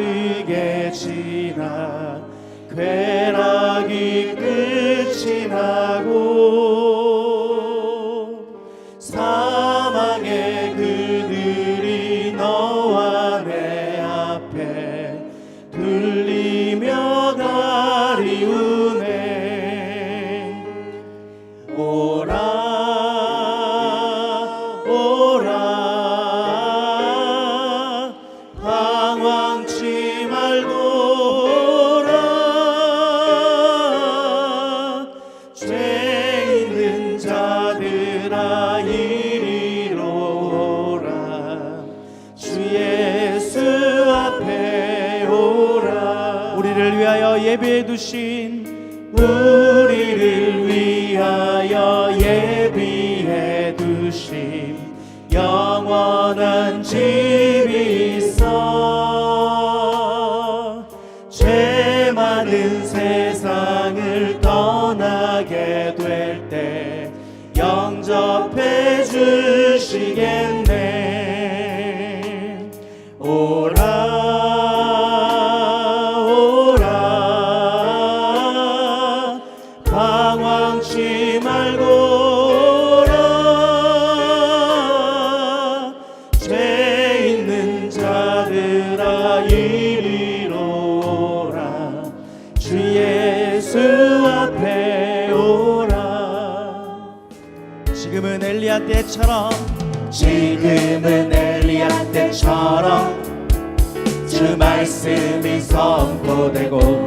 빠르게 지나 쾌락이 끝이 나고 사망의 그늘이 너와 내 앞에 들리며 가리우네. 오라 오라 방황치 말고 오라. 죄 있는 자들아 이리로 오라. 주 예수 앞에 오라. 우리를 위하여 예비해 두신 우리를 위하여 예비해 두신 영원한 집이 있어. 죄 많은 세상을 떠나게 될 때 영접해 주시겠네. 오라 오라 방황치 말고 오라. 죄 있는 자들아 이리로 오라. 주 예수 앞에 오라. 지금은 엘리야 때처럼 주 말씀이 선포되고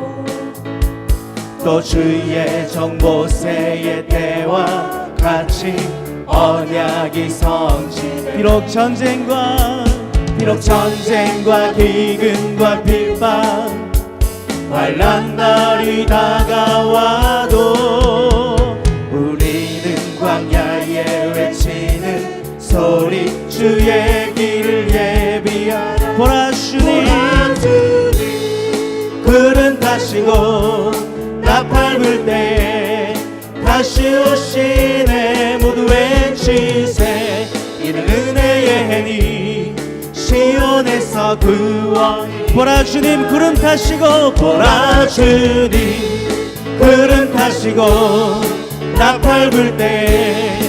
또 주의 종 모세의 때와 같이 언약이 성취되고 비록 전쟁과 기근과 핍박 환난 날이 다가와도 우리는 광야에 외치는 소리 주의 길을 예비하라. 보라 주님 구름 타시고 나팔 불 때 다시 오시네. 모두 외치세. 이는 은혜의 해니 시온에서 구원. 보라 주님 구름 타시고 보라 주님 구름 타시고 나팔 불 때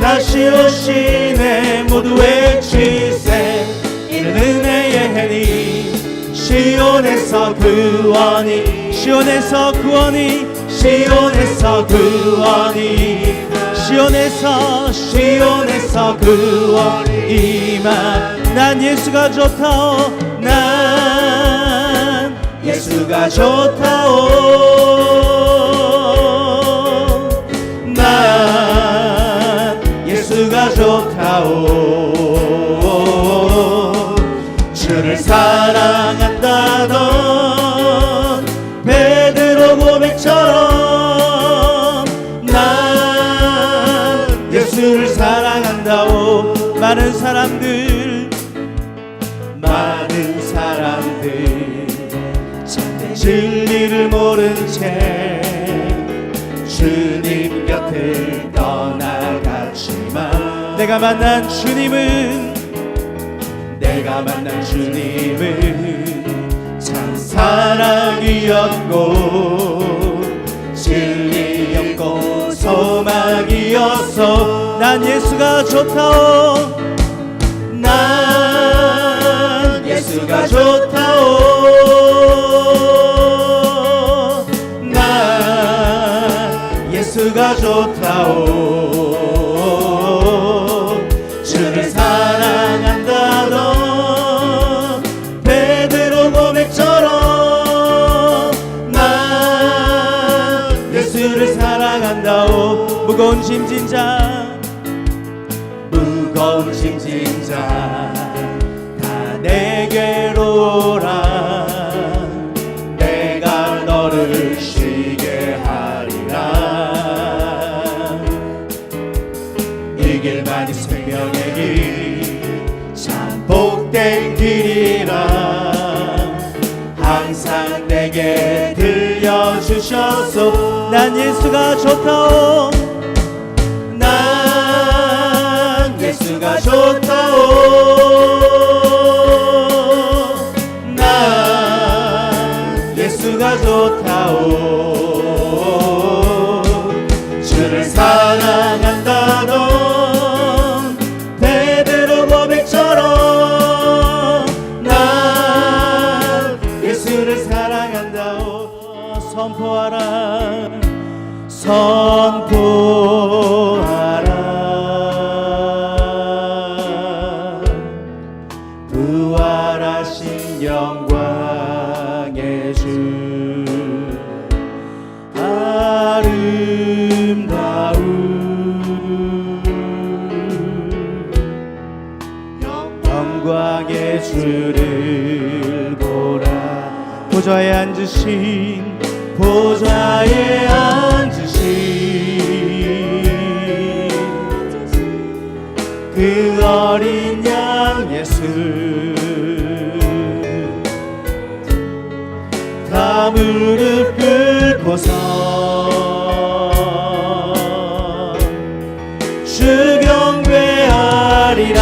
다시 오시네. 모두 외치세. 이는 은혜의 해니 시온에서 구원이 시온에서 구원이 시온에서 구원이 시온에서 구원이 임한. 난 예수가 좋다오. 난 예수가 좋다오. 난 예수가 좋다오. 주를 사랑한다던 베드로 고백처럼 난 예수를 사랑한다오. 많은 사람들 진리를 모른 채 주님 곁을 떠나갔지만 내가 만난 주님은 참 사랑이었고 진리였고 소망이었어. 난 예수가 좋다오. 난 예수가 좋다오. 난 예수가 좋다오. 주를 사랑한다던 베드로 고백처럼 난 예수를 사랑한다오. 무거운 짐진 자 다 내게로 오라. 내가 너를 쉬게 하리라. 이 길만이 생명의 길 참 복된 길이라. 항상 내게 들려주셔서 난 예수가 좋다오. 난 예수가 좋다오. 난 예수가 좋다오. 주를 사랑한다던 베드로 고백처럼 난 예수를 사랑한다오. 선포하라 선포하라 부활하신 영광의 주 아름다운 영광의 주를 보라. 보좌에 앉으신 보좌에 앉으신 그 어린 양 예수 다 무릎 꿇고서 주 경배하리라.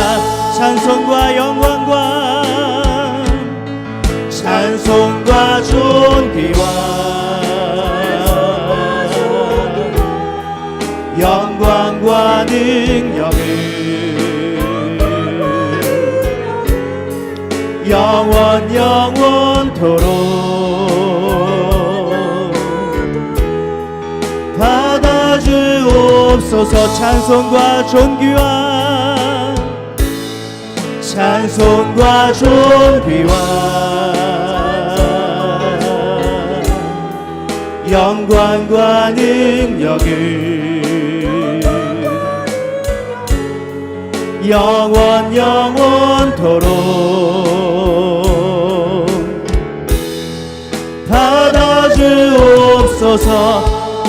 찬송과 영광과 찬송과 존귀와 영광과 능력을 영원 영원토록 받아주옵소서. 찬송과 존귀와 찬송과 존귀와 영광과 능력을 영원 영원토록 받아주옵소서.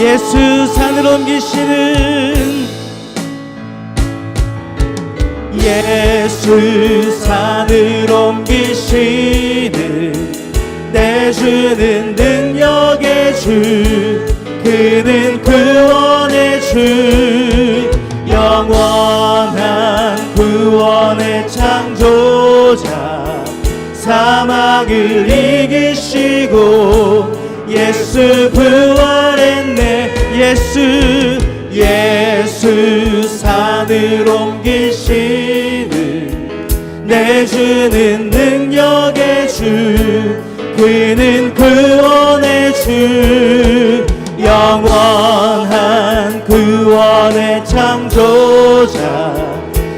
예수 산을 옮기시는 예수 산을 옮기시는 내 주는 능력의 주 그는 구원의 주 영원한 구원의 창조자 사망을 이기시고 예수 부활했네. 예수 산을 옮기시는 내 주는 능력의 주 그는 구원의 주 영원한 구원의 창조자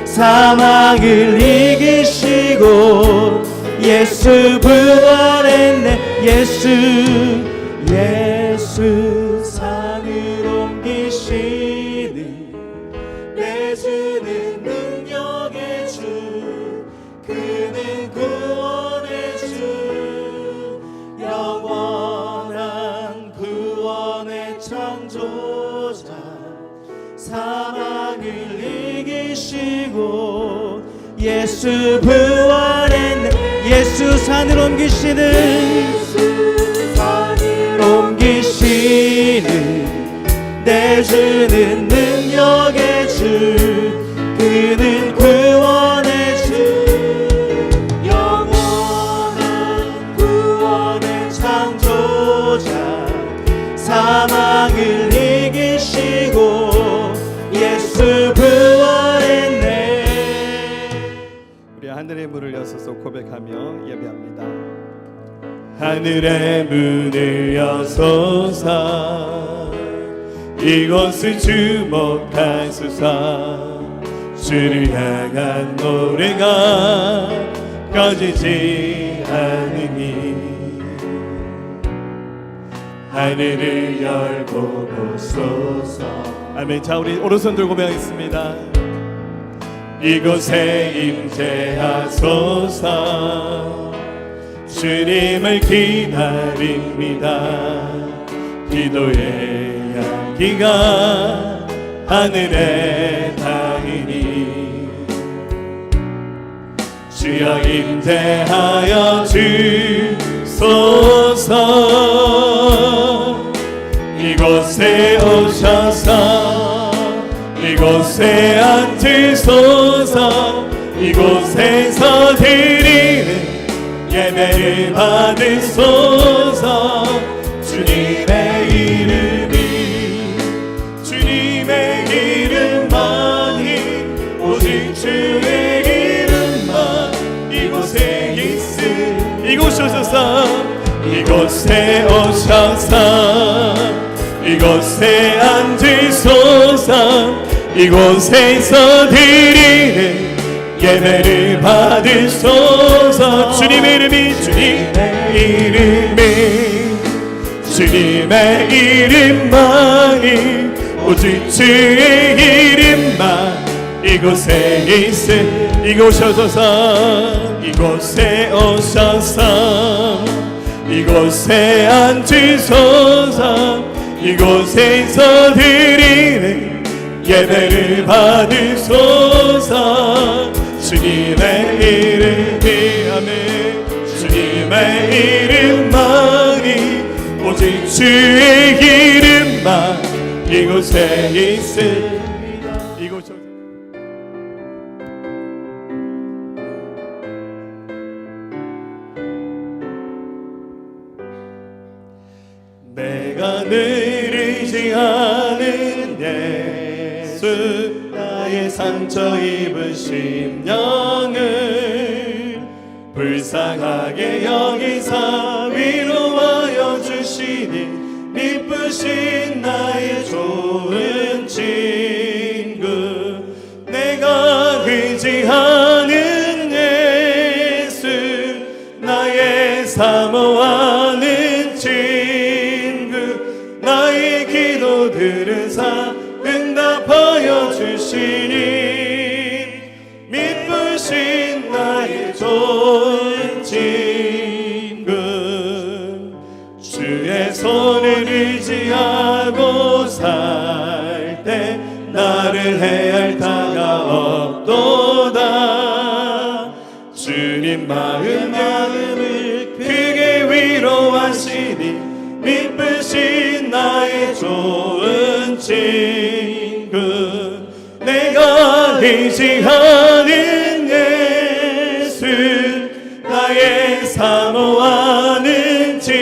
사망을 이기시고 예수 부활했네. 예수 산을 옮기시는 내 주는 능력의 주 그는 구원의 주 영원한 구원의 창조자 사망을 이기시고 예수 부활했네. 예수 산을 옮기시는 내 주는 능력의 주 그는 구원의 주 영원한 구원의 창조자 사망을 이기시고 예수 부활했네. 우리 하늘의 문을 여서서 고백하며 예배합니다. 하늘의 문을 여소서 이곳을 주목하소서. 주를 향한 노래가 꺼지지 않으니 하늘을 열고 보소서. 아멘. 자, 우리 오른손 들고 고백하겠습니다. 이곳에 임재하소서. 주님을 기다립니다. 기도의 향기가 하늘에 닿으니 주여 임재하여 주소서. 이곳에 오셔서 이곳에 앉으소서. 이곳에서 드리는 예배를 받으소서. 이곳에 오셔서 이곳에 앉으소서. 이곳에서 드리는 예배를 받으소서. 주님의 이름이 주님의 이름만이 오직 주의 이름만 이곳에 있으. 이곳에 오셔서 이곳에 오셔서 이곳에 앉으소서. 이곳에서 드리는 예배를 받으소서. 주님의 이름이 아멘. 주님의 이름만이 오직 주의 이름만 이곳에 있습니다. 이곳에 내가 늘 의지하는 예수, 나의 상처 입으신 영을 불쌍하게 여기사 위로하여 주시니 미쁘신 나의 좋은 친구. 내가 의지하는 예수, 나의 사모하는 친구. 나의 기도 들으사 응답하여 주시니 미쁘신 나의 좋은 친구. 주의 손을 의지하고 살 때 나를 해할 자가 없도다. 주님 마음을 크게 위로하시니 미쁘신 나의 좋은 친구. 내가 의지하는 예수, 나의 사모하는 친구.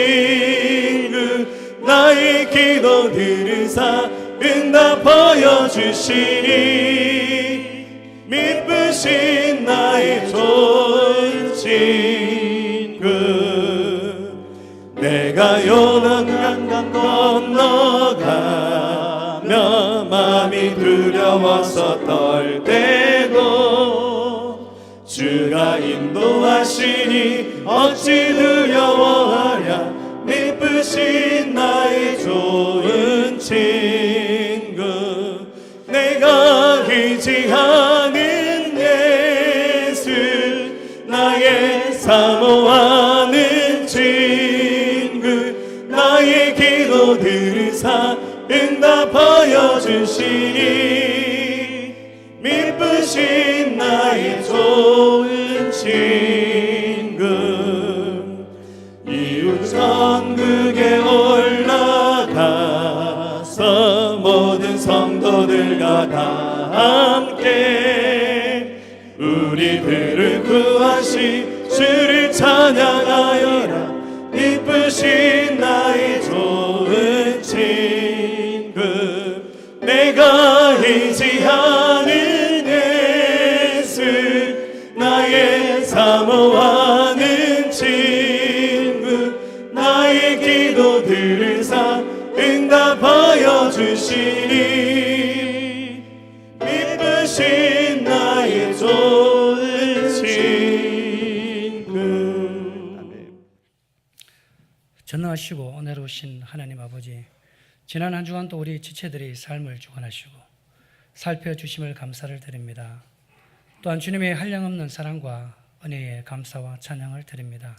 나의 기도 들으사 응답하여 주시니 미쁘신 나의 좋은 친구. 내가 요단강 건너가며 마음이 두려워서 떨때고 주가 인도하시니 어찌 두려워하랴. 미쁘신 나의 좋은 친구. 내가 의지하는 예수, 나의 사모하는 친구. 나의 기도 들으사 응답하여 주시니 미쁘신 나의 좋은 친구. 이웃 천국에 올라가서 모든 성도들과 다 함께 우리들을 구하시 주를 찬양하여라. 미쁘신 나의 좋은 친구. 내가 의지하는 예수, 나의 사모하는 친구. 나의 기도 들으사 응답하여 주시니 미쁘신 나의 좋은 친구. 아멘. 전능하시고 은혜로우신 하나님 아버지, 지난 한 주간도 우리 지체들의 삶을 주관하시고 살펴주심을 감사를 드립니다. 또한 주님의 한량없는 사랑과 은혜에 감사와 찬양을 드립니다.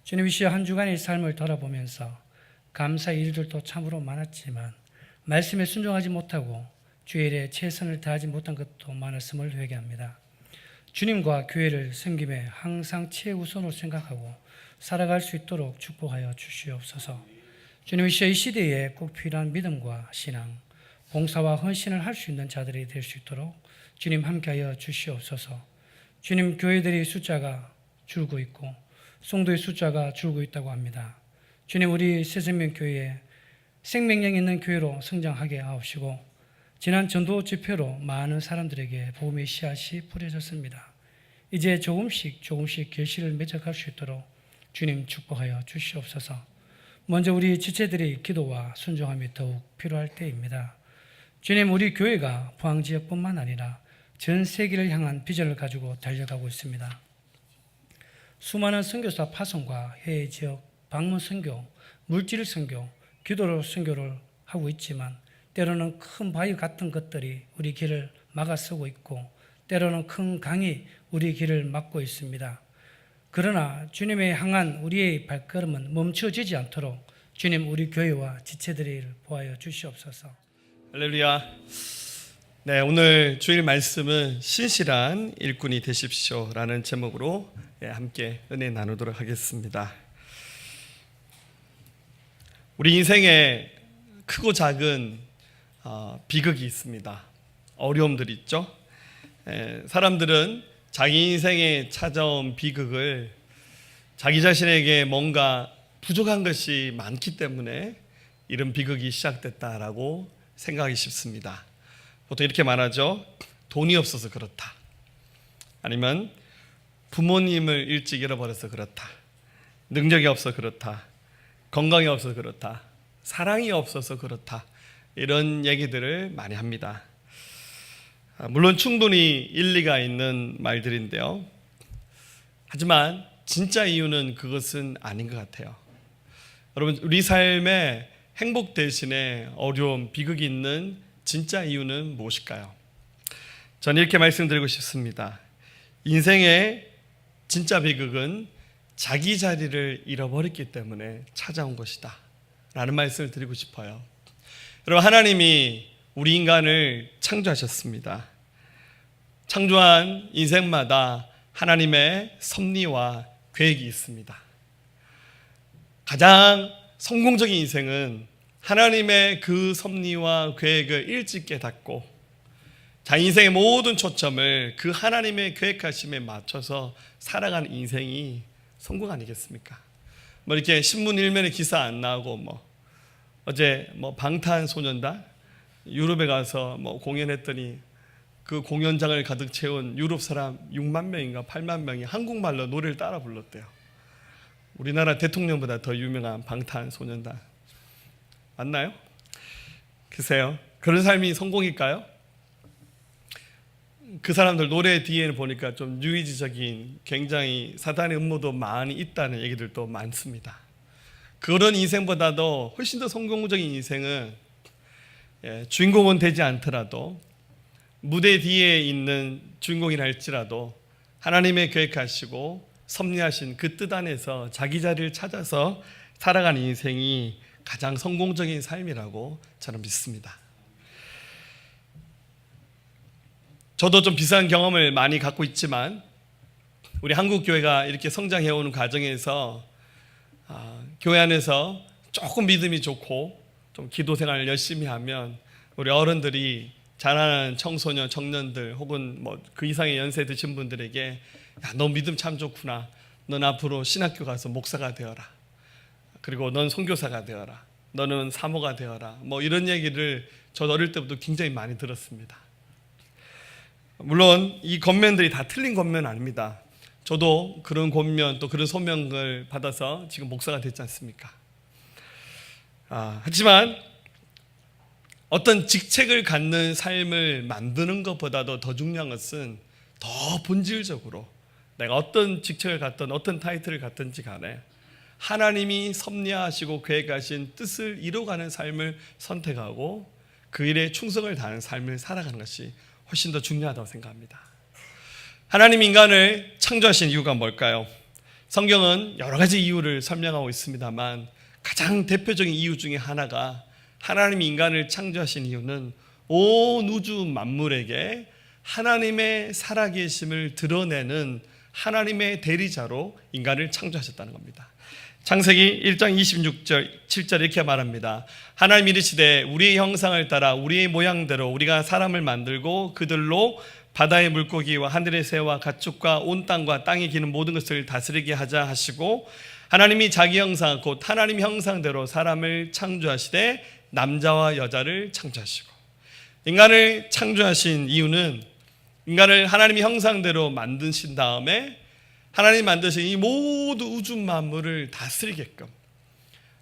주님, 이 시간 한 주간의 삶을 돌아보면서 감사의 일들도 참으로 많았지만 말씀에 순종하지 못하고 주의 일에 최선을 다하지 못한 것도 많았음을 회개합니다. 주님과 교회를 섬김에 항상 최우선으로 생각하고 살아갈 수 있도록 축복하여 주시옵소서. 주님, 이 시대에 꼭 필요한 믿음과 신앙, 봉사와 헌신을 할 수 있는 자들이 될 수 있도록 주님 함께하여 주시옵소서. 주님, 교회들의 숫자가 줄고 있고 성도의 숫자가 줄고 있다고 합니다. 주님, 우리 새생명교회에 생명력 있는 교회로 성장하게 하옵시고 지난 전도 집회로 많은 사람들에게 복음의 씨앗이 뿌려졌습니다. 이제 조금씩 결실을 맺어갈 수 있도록 주님 축복하여 주시옵소서. 먼저 우리 지체들의 기도와 순종함이 더욱 필요할 때입니다. 주님, 우리 교회가 포항지역뿐만 아니라 전 세계를 향한 비전을 가지고 달려가고 있습니다. 수많은 선교사 파송과 해외 지역 방문 선교, 물질 선교, 기도로 선교를 하고 있지만 때로는 큰 바위 같은 것들이 우리 길을 막아서고 있고 때로는 큰 강이 우리 길을 막고 있습니다. 그러나 주님의 향한 우리의 발걸음은 멈춰지지 않도록 주님, 우리 교회와 지체들을 보하여 주시옵소서. 할렐루야. 네, 오늘 주일 말씀은 신실한 일꾼이 되십시오라는 제목으로 함께 은혜 나누도록 하겠습니다. 우리 인생에 크고 작은 비극이 있습니다. 어려움들이 있죠. 사람들은 자기 인생에 찾아온 비극을 자기 자신에게 뭔가 부족한 것이 많기 때문에 이런 비극이 시작됐다라고 생각하기 쉽습니다. 보통 이렇게 말하죠. 돈이 없어서 그렇다. 아니면 부모님을 일찍 잃어버려서 그렇다. 능력이 없어서 그렇다. 건강이 없어서 그렇다. 사랑이 없어서 그렇다. 이런 얘기들을 많이 합니다. 물론 충분히 일리가 있는 말들인데요. 하지만 진짜 이유는 그것은 아닌 것 같아요. 여러분, 우리 삶에 행복 대신에 어려움, 비극이 있는 진짜 이유는 무엇일까요? 저는 이렇게 말씀드리고 싶습니다. 인생의 진짜 비극은 자기 자리를 잃어버렸기 때문에 찾아온 것이다 라는 말씀을 드리고 싶어요. 여러분, 하나님이 우리 인간을 창조하셨습니다. 창조한 인생마다 하나님의 섭리와 계획이 있습니다. 가장 성공적인 인생은 하나님의 그 섭리와 계획을 일찍 깨닫고 자기 인생의 모든 초점을 그 하나님의 계획하심에 맞춰서 살아가는 인생이 성공 아니겠습니까? 뭐 이렇게 신문 일면에 기사 안 나오고 어제 방탄소년단 유럽에 가서 공연했더니 그 공연장을 가득 채운 유럽 사람 6만 명인가 8만 명이 한국말로 노래를 따라 불렀대요. 우리나라 대통령보다 더 유명한 방탄소년단 맞나요? 글쎄요, 그런 삶이 성공일까요? 그 사람들 노래 뒤에는 보니까 좀 유의지적인 굉장히 사단의 음모도 많이 있다는 얘기들도 많습니다. 그런 인생보다도 훨씬 더 성공적인 인생은 주인공은 되지 않더라도 무대 뒤에 있는 주인공이라 할지라도 하나님의 계획하시고 섭리하신 그 뜻 안에서 자기 자리를 찾아서 살아가는 인생이 가장 성공적인 삶이라고 저는 믿습니다. 저도 좀 비슷한 경험을 많이 갖고 있지만 우리 한국 교회가 이렇게 성장해오는 과정에서 교회 안에서 조금 믿음이 좋고 좀 기도 생활을 열심히 하면 우리 어른들이 자라는 청소년, 청년들 혹은 그 이상의 연세 드신 분들에게 야, 너 믿음 참 좋구나. 넌 앞으로 신학교 가서 목사가 되어라. 그리고 넌 선교사가 되어라. 너는 사모가 되어라. 이런 얘기를 저도 어릴 때부터 굉장히 많이 들었습니다. 물론 이 권면들이 다 틀린 권면 아닙니다. 저도 그런 권면 또 그런 소명을 받아서 지금 목사가 됐지 않습니까? 하지만 어떤 직책을 갖는 삶을 만드는 것보다도 더 중요한 것은 더 본질적으로 내가 어떤 직책을 갖든 어떤 타이틀을 갖든지 간에 하나님이 섭리하시고 계획하신 뜻을 이루어가는 삶을 선택하고 그 일에 충성을 다하는 삶을 살아가는 것이 훨씬 더 중요하다고 생각합니다. 하나님 인간을 창조하신 이유가 뭘까요? 성경은 여러 가지 이유를 설명하고 있습니다만 가장 대표적인 이유 중에 하나가 하나님이 인간을 창조하신 이유는 온 우주 만물에게 하나님의 살아계심을 드러내는 하나님의 대리자로 인간을 창조하셨다는 겁니다. 창세기 1장 26절 7절 이렇게 말합니다. 하나님 이르시되 우리의 형상을 따라 우리의 모양대로 우리가 사람을 만들고 그들로 바다의 물고기와 하늘의 새와 가축과 온 땅과 땅에 기는 모든 것을 다스리게 하자 하시고 하나님이 자기 형상 곧 하나님 형상대로 사람을 창조하시되 남자와 여자를 창조하시고 인간을 창조하신 이유는 인간을 하나님의 형상대로 만드신 다음에 하나님 만드신 이 모든 우주 만물을 다스리게끔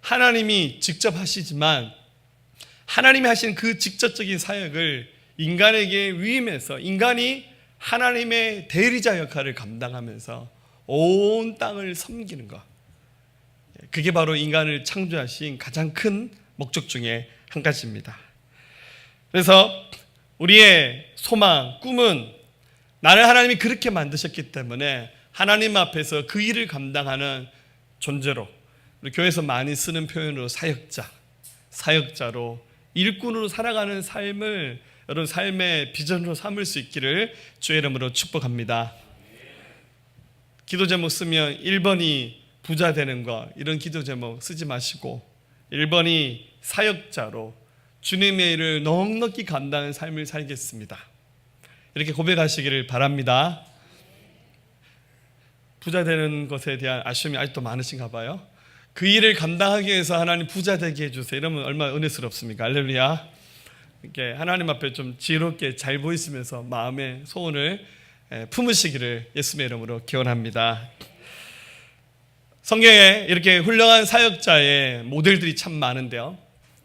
하나님이 직접 하시지만 하나님이 하신 그 직접적인 사역을 인간에게 위임해서 인간이 하나님의 대리자 역할을 감당하면서 온 땅을 섬기는 것, 그게 바로 인간을 창조하신 가장 큰 목적 중에 한 가지입니다. 그래서 우리의 소망, 꿈은 나를 하나님이 그렇게 만드셨기 때문에 하나님 앞에서 그 일을 감당하는 존재로, 우리 교회에서 많이 쓰는 표현으로 사역자로 일꾼으로 살아가는 삶을 여러분 삶의 비전으로 삼을 수 있기를 주의 이름으로 축복합니다. 기도 제목 쓰면 1번이 부자 되는 것, 이런 기도 제목 쓰지 마시고 1번이 사역자로 주님의 일을 넉넉히 감당하는 삶을 살겠습니다, 이렇게 고백하시기를 바랍니다. 부자 되는 것에 대한 아쉬움이 아직도 많으신가 봐요. 그 일을 감당하기 위해서 하나님 부자 되게 해주세요, 이러면 얼마나 은혜스럽습니까? 할렐루야. 이렇게 하나님 앞에 좀 지혜롭게 잘 보이시면서 마음의 소원을 품으시기를 예수님의 이름으로 기원합니다. 성경에 이렇게 훌륭한 사역자의 모델들이 참 많은데요,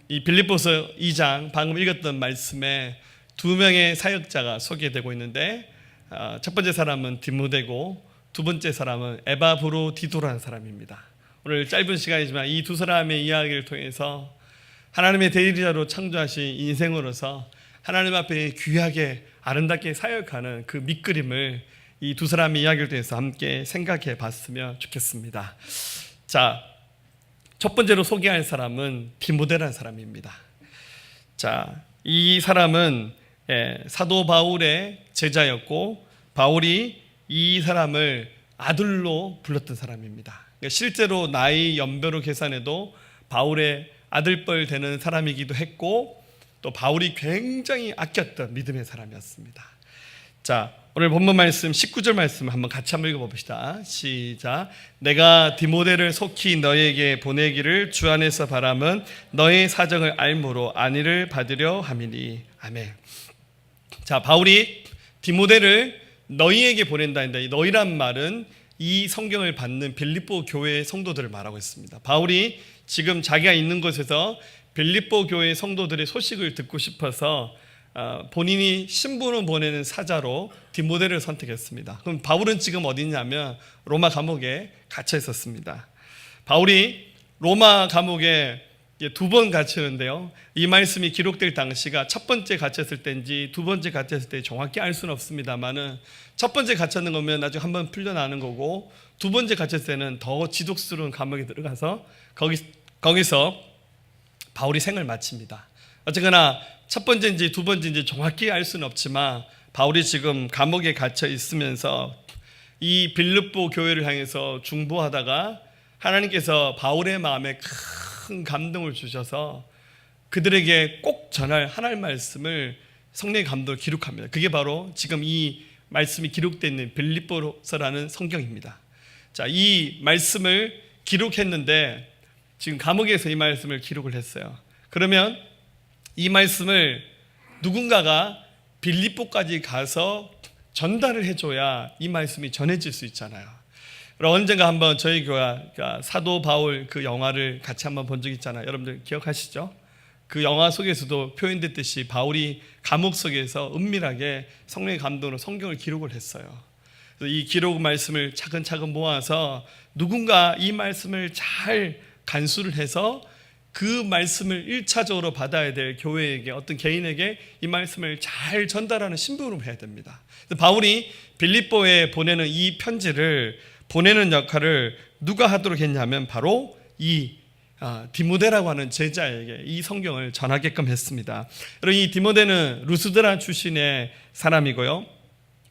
이 빌립보서 2장 방금 읽었던 말씀에 2명의 사역자가 소개되고 있는데, 첫 번째 사람은 디모데고 두 번째 사람은 에바브로디도라는 사람입니다. 오늘 짧은 시간이지만 이 두 사람의 이야기를 통해서 하나님의 대리자로 창조하신 인생으로서 하나님 앞에 귀하게 아름답게 사역하는 그 밑그림을 이 두 사람의 이야기를 통해서 함께 생각해 봤으면 좋겠습니다. 자, 첫 번째로 소개할 사람은 디모데라는 사람입니다. 자, 이 사람은 사도 바울의 제자였고 바울이 이 사람을 아들로 불렀던 사람입니다. 실제로 나이 연배로 계산해도 바울의 아들뻘 되는 사람이기도 했고 또 바울이 굉장히 아꼈던 믿음의 사람이었습니다. 자, 오늘 본문 말씀 19절 말씀 한번 같이 한번 읽어봅시다. 시작. 내가 디모데를 속히 너에게 보내기를 주 안에서 바람은 너의 사정을 알므로 안위를 받으려 함이니. 아멘. 자, 바울이 디모데를 너희에게 보낸다 했는데 너희란 말은 이 성경을 받는 빌립보 교회의 성도들을 말하고 있습니다. 바울이 지금 자기가 있는 곳에서 빌립보 교회의 성도들의 소식을 듣고 싶어서 본인이 신분을 보내는 사자로 디모데를 선택했습니다. 그럼 바울은 지금 어디 있냐면 로마 감옥에 갇혀 있었습니다. 바울이 로마 감옥에 두 번 갇히는데요, 이 말씀이 기록될 당시가 첫 번째 갇혔을 때인지 두 번째 갇혔을 때 정확히 알 수는 없습니다만은 첫 번째 갇혔는 거면 나중에 한번 풀려나는 거고 두 번째 갇혔을 때는 더 지독스러운 감옥에 들어가서 거기서 바울이 생을 마칩니다. 어쨌거나 첫 번째인지 두 번째인지 정확히 알 수는 없지만 바울이 지금 감옥에 갇혀 있으면서 이 빌립보 교회를 향해서 중보하다가 하나님께서 바울의 마음에 큰 감동을 주셔서 그들에게 꼭 전할 하나님 말씀을 성령의 감동을 기록합니다. 그게 바로 지금 이 말씀이 기록되어 있는 빌립보서라는 성경입니다. 자, 이 말씀을 기록했는데 지금 감옥에서 이 말씀을 기록을 했어요. 그러면 이 말씀을 누군가가 빌립보까지 가서 전달을 해줘야 이 말씀이 전해질 수 있잖아요. 언젠가 한번 저희 교회가 사도 바울 그 영화를 같이 한번 본 적 있잖아요. 여러분들 기억하시죠? 그 영화 속에서도 표현됐듯이 바울이 감옥 속에서 은밀하게 성령의 감동으로 성경을 기록을 했어요. 그래서 이 기록 말씀을 차근차근 모아서 누군가 이 말씀을 잘 간수를 해서 그 말씀을 1차적으로 받아야 될 교회에게, 어떤 개인에게 이 말씀을 잘 전달하는 신부로 해야 됩니다. 그래서 바울이 빌립보에 보내는 이 편지를 보내는 역할을 누가 하도록 했냐면 바로 이 디모데라고 하는 제자에게 이 성경을 전하게끔 했습니다. 그리고 이 디모데는 루스드라 출신의 사람이고요,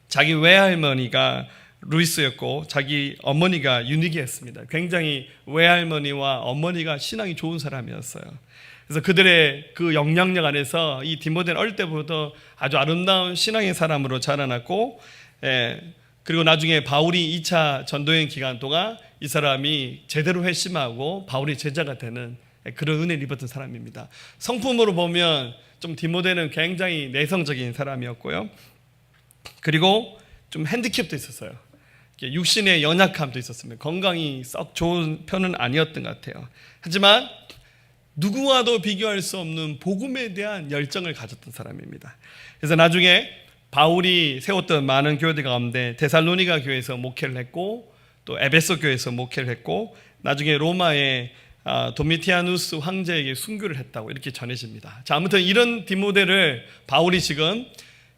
자기 외할머니가 루이스였고 자기 어머니가 유니기였습니다. 굉장히 외할머니와 어머니가 신앙이 좋은 사람이었어요. 그래서 그들의 그 영향력 안에서 이 디모데는 어릴 때부터 아주 아름다운 신앙의 사람으로 자라났고, 그리고 나중에 바울이 2차 전도여행 기간 동안 이 사람이 제대로 회심하고 바울이 제자가 되는 그런 은혜를 입었던 사람입니다. 성품으로 보면 좀 디모데는 굉장히 내성적인 사람이었고요, 그리고 좀 핸디캡도 있었어요. 육신의 연약함도 있었습니다. 건강이 썩 좋은 편은 아니었던 것 같아요. 하지만 누구와도 비교할 수 없는 복음에 대한 열정을 가졌던 사람입니다. 그래서 나중에 바울이 세웠던 많은 교회들 가운데 데살로니가 교회에서 목회를 했고, 또 에베소 교회에서 목회를 했고, 나중에 로마의 도미티아누스 황제에게 순교를 했다고 이렇게 전해집니다. 자, 아무튼 이런 디모데를 바울이 지금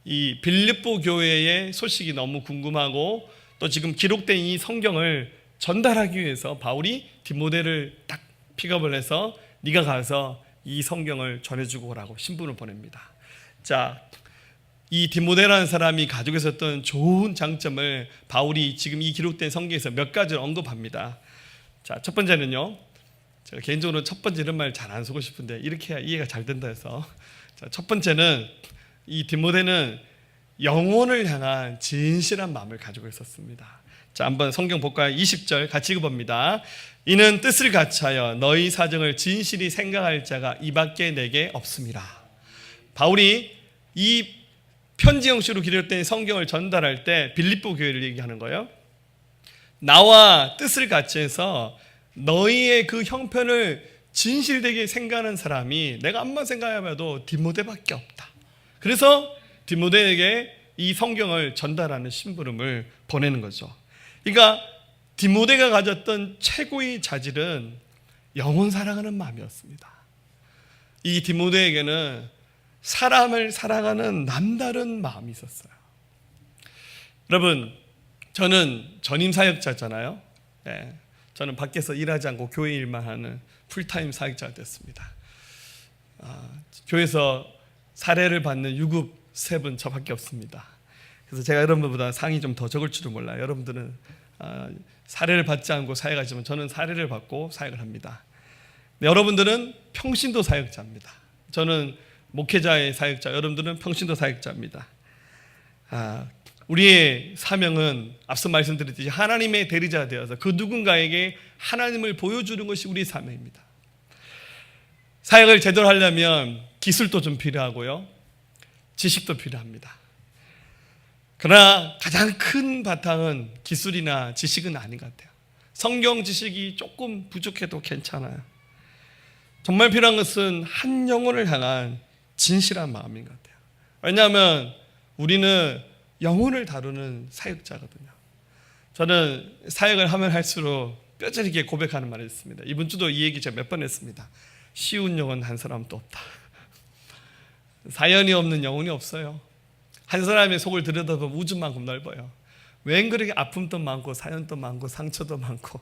이 빌립보 교회의 소식이 너무 궁금하고, 또 지금 기록된 이 성경을 전달하기 위해서 바울이 디모데를 딱 픽업을 해서 네가 가서 이 성경을 전해주고 오라고 신분을 보냅니다. 자, 이 디모데라는 사람이 가지고 있었던 좋은 장점을 바울이 지금 이 기록된 성경에서 몇 가지를 언급합니다. 자, 첫 번째는요, 제가 개인적으로 첫 번째 이런 말 잘 안 쓰고 싶은데 이렇게 해야 이해가 잘 된다 해서, 자, 첫 번째는 이 디모데는 영혼을 향한 진실한 마음을 가지고 있었습니다. 자, 한번 성경 볼까요? 20절 같이 읽어봅니다. 이는 뜻을 같이하여 너희 사정을 진실이 생각할 자가 이밖에 내게 없음이라. 바울이 이 편지 형식으로 기록된 성경을 전달할 때 빌립보 교회를 얘기하는 거예요. 나와 뜻을 같이 해서 너희의 그 형편을 진실되게 생각하는 사람이 내가 암만 생각해봐도 디모데밖에 없다. 그래서 디모데에게 이 성경을 전달하는 심부름을 보내는 거죠. 그러니까 디모데가 가졌던 최고의 자질은 영혼 사랑하는 마음이었습니다. 이 디모데에게는 사람을 사랑하는 남다른 마음이 있었어요. 여러분, 저는 전임 사역자잖아요. 네, 저는 밖에서 일하지 않고 교회 일만 하는 풀타임 사역자가 됐습니다. 교회에서 사례를 받는 유급 셉은 저밖에 없습니다. 그래서 제가 여러분보다 상이 좀 더 적을 줄은 몰라요. 여러분들은 사례를 받지 않고 사역하지만 저는 사례를 받고 사역을 합니다. 네, 여러분들은 평신도 사역자입니다. 저는 목회자의 사역자, 여러분들은 평신도 사역자입니다. 우리의 사명은 앞서 말씀드렸듯이 하나님의 대리자가 되어서 그 누군가에게 하나님을 보여주는 것이 우리의 사명입니다. 사역을 제대로 하려면 기술도 좀 필요하고요, 지식도 필요합니다. 그러나 가장 큰 바탕은 기술이나 지식은 아닌 것 같아요. 성경 지식이 조금 부족해도 괜찮아요. 정말 필요한 것은 한 영혼을 향한 진실한 마음인 것 같아요. 왜냐하면 우리는 영혼을 다루는 사역자거든요. 저는 사역을 하면 할수록 뼈저리게 고백하는 말이 있습니다. 이번 주도 이 얘기 제가 몇 번 했습니다. 쉬운 영혼 한 사람도 없다. 사연이 없는 영혼이 없어요. 한 사람의 속을 들여다보면 우주만큼 넓어요. 웬 그렇게 아픔도 많고 사연도 많고 상처도 많고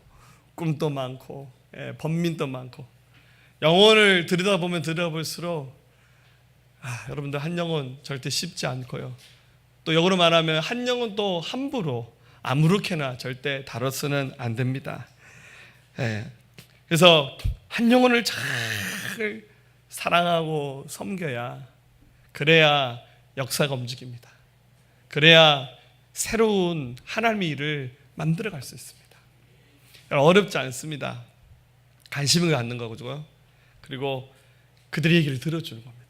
꿈도 많고 번민도 많고. 영혼을 들여다보면 들여다볼수록 여러분들 한 영혼 절대 쉽지 않고요. 또 역으로 말하면 한 영혼 또 함부로 아무렇게나 절대 다뤄서는 안 됩니다. 그래서 한 영혼을 잘 사랑하고 섬겨야, 그래야 역사가 움직입니다. 그래야 새로운 하나님의 일을 만들어갈 수 있습니다. 어렵지 않습니다. 관심을 갖는 거고요. 그리고 그들의 얘기를 들어주는 겁니다.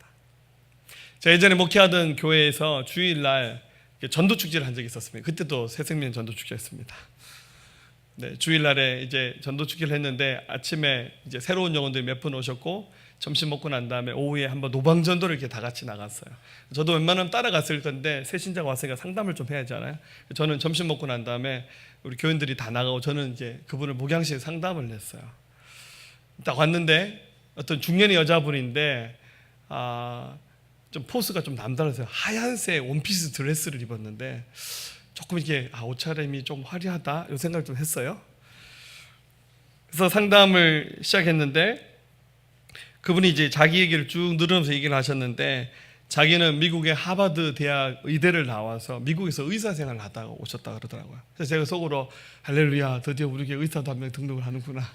제가 예전에 목회하던 교회에서 주일날 전도축제를 한 적이 있었습니다. 그때도 새생명 전도축제였습니다. 네, 주일날에 이제 전도축제를 했는데 아침에 이제 새로운 영혼들이 몇 분 오셨고, 점심 먹고 난 다음에 오후에 한번 노방전도를 이렇게 다 같이 나갔어요. 저도 웬만하면 따라갔을 건데 새 신자가 왔으니까 상담을 좀 해야 하잖아요. 저는 점심 먹고 난 다음에 우리 교인들이 다 나가고 저는 이제 그분을 목양실에 상담을 했어요. 딱 왔는데 어떤 중년의 여자분인데 좀 포스가 좀 남다르세요. 하얀색 원피스 드레스를 입었는데 조금 이렇게 옷차림이 좀 화려하다 이 생각을 좀 했어요. 그래서 상담을 시작했는데 그분이 이제 자기 얘기를 쭉 늘으면서 얘기를 하셨는데, 자기는 미국의 하버드 대학 의대를 나와서 미국에서 의사 생활을 하다가 오셨다 그러더라고요. 그래서 제가 속으로 할렐루야, 드디어 우리 교회 의사도 한 명 등록을 하는구나.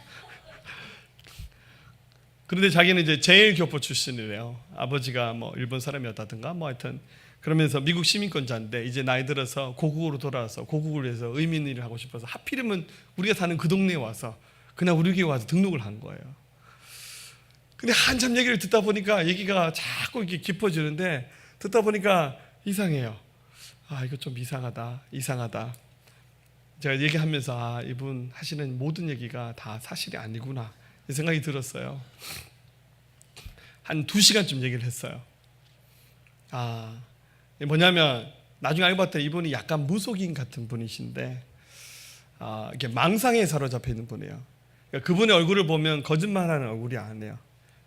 그런데 자기는 이제 제일교포 출신이래요. 아버지가 뭐 일본 사람이었다든가 뭐 하여튼 그러면서 미국 시민권자인데 이제 나이 들어서 고국으로 돌아와서 고국을 위해서 의민 일을 하고 싶어서 하필이면 우리가 사는 그 동네에 와서 그냥 우리 교회 와서 등록을 한 거예요. 근데 한참 얘기를 듣다 보니까 얘기가 자꾸 이렇게 깊어지는데 듣다 보니까 이상해요. 이거 좀 이상하다. 제가 얘기하면서 이분 하시는 모든 얘기가 다 사실이 아니구나 이 생각이 들었어요. 한 2시간쯤 얘기를 했어요. 뭐냐면 나중에 알고 봤더니 이분이 약간 무속인 같은 분이신데 이렇게 망상에 사로잡혀 있는 분이에요. 그러니까 그분의 얼굴을 보면 거짓말하는 얼굴이 아니에요.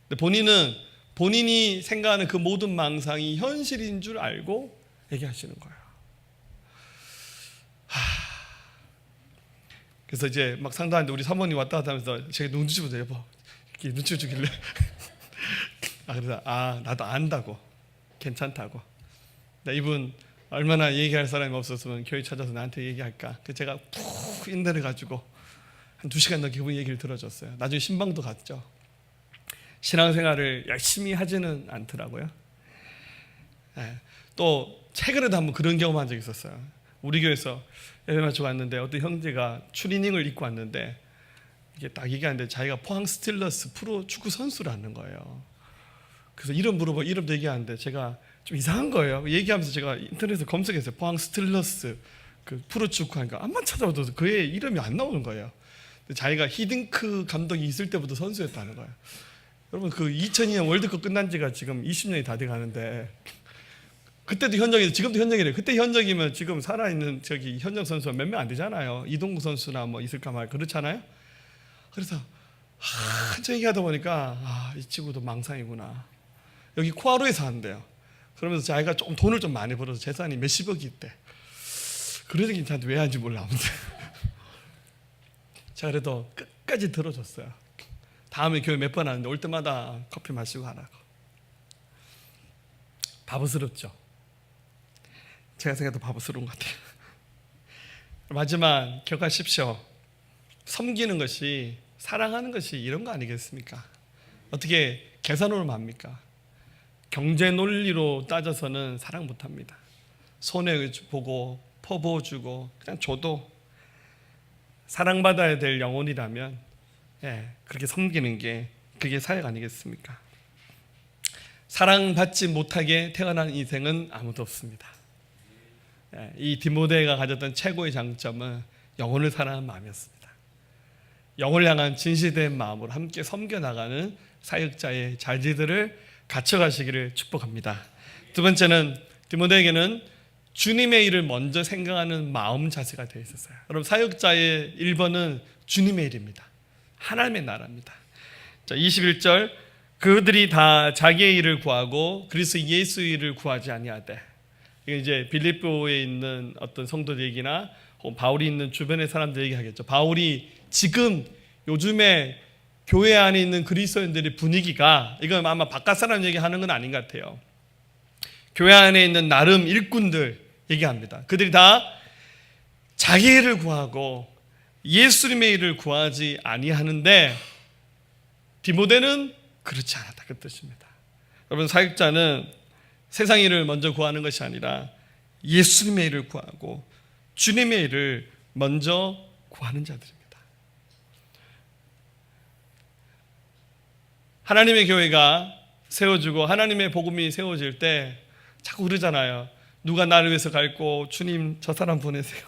근데 본인이 생각하는 그 모든 망상이 현실인 줄 알고 얘기하시는 거예요. 그래서 이제 막 상담하는데 우리 사모님 왔다 갔다 하면서 제가 눈치 보자 여보 이렇게 눈치 주길래 그래서 나도 안다고 괜찮다고. 이분 얼마나 얘기할 사람이 없었으면 교회 찾아서 나한테 얘기할까. 그래서 제가 푹 인내를 가지고 한 2시간 넘게 그분 얘기를 들어줬어요. 나중에 신방도 갔죠. 신앙생활을 열심히 하지는 않더라고요. 또 최근에도 한번 그런 경험한 적이 있었어요. 우리 교회에서 예배 마치고 왔는데 어떤 형제가 추리닝을 입고 왔는데 이게 딱 얘기하는데 자기가 포항 스틸러스 프로 축구 선수라는 거예요. 그래서 이름 물어보고 이름도 얘기하는데 제가 좀 이상한 거예요. 얘기하면서 제가 인터넷에 검색했어요. 포항 스틸러스 그 프로 축구 하니까 암만 찾아봐도 그의 이름이 안 나오는 거예요. 근데 자기가 히딩크 감독이 있을 때부터 선수였다는 거예요. 여러분 그 2002년 월드컵 끝난 지가 지금 20년이 다 돼 가는데 그때도 현역이고 지금도 현역이래요. 그때 현역이면 지금 살아있는 저기 현역 선수가 몇 명 안 되잖아요. 이동구 선수나 뭐 있을까 말 그렇잖아요. 그래서 한참 얘기하다 보니까 이 친구도 망상이구나. 여기 코아로에 사는데요. 그러면서 자기가 좀 돈을 좀 많이 벌어서 재산이 몇십억이 있대. 그래서 괜찮은데 왜 하는지 몰라. 아무튼 제가 그래도 끝까지 들어줬어요. 다음에 교회 몇 번 하는데 올 때마다 커피 마시고 하라고. 바보스럽죠. 제가 생각해도 바보스러운 것 같아요. 마지막 기억하십시오. 섬기는 것이 사랑하는 것이 이런 거 아니겠습니까? 어떻게 계산으로 맙니까? 경제 논리로 따져서는 사랑 못합니다. 손해보고 퍼부어주고 그냥 줘도 사랑받아야 될 영혼이라면 그렇게 섬기는 게 그게 사역 아니겠습니까? 사랑받지 못하게 태어난 인생은 아무도 없습니다. 이 디모데가 가졌던 최고의 장점은 영혼을 사랑하는 마음이었습니다. 영혼을 향한 진실된 마음으로 함께 섬겨나가는 사역자의 자질들을 갖춰가시기를 축복합니다. 두 번째는 디모데에게는 주님의 일을 먼저 생각하는 마음 자세가 되어 있었어요. 여러분 사역자의 1번은 주님의 일입니다. 하나님의 나라입니다. 자, 21절 그들이 다 자기의 일을 구하고 그리스도 예수의 일을 구하지 아니하되. 이게 이제 빌립보에 있는 어떤 성도들 얘기나 혹은 바울이 있는 주변의 사람들 얘기하겠죠. 바울이 지금 요즘에 교회 안에 있는 그리스도인들의 분위기가 이건 아마 바깥 사람 얘기하는 건 아닌 것 같아요. 교회 안에 있는 나름 일꾼들 얘기합니다. 그들이 다 자기 일을 구하고 예수님의 일을 구하지 아니하는데 디모데는 그렇지 않았다 그 뜻입니다. 여러분 사역자는 세상 일을 먼저 구하는 것이 아니라 예수님의 일을 구하고 주님의 일을 먼저 구하는 자들입니다. 하나님의 교회가 세워지고 하나님의 복음이 세워질 때 자꾸 그러잖아요. 누가 나를 위해서 갈고 주님 저 사람 보내세요.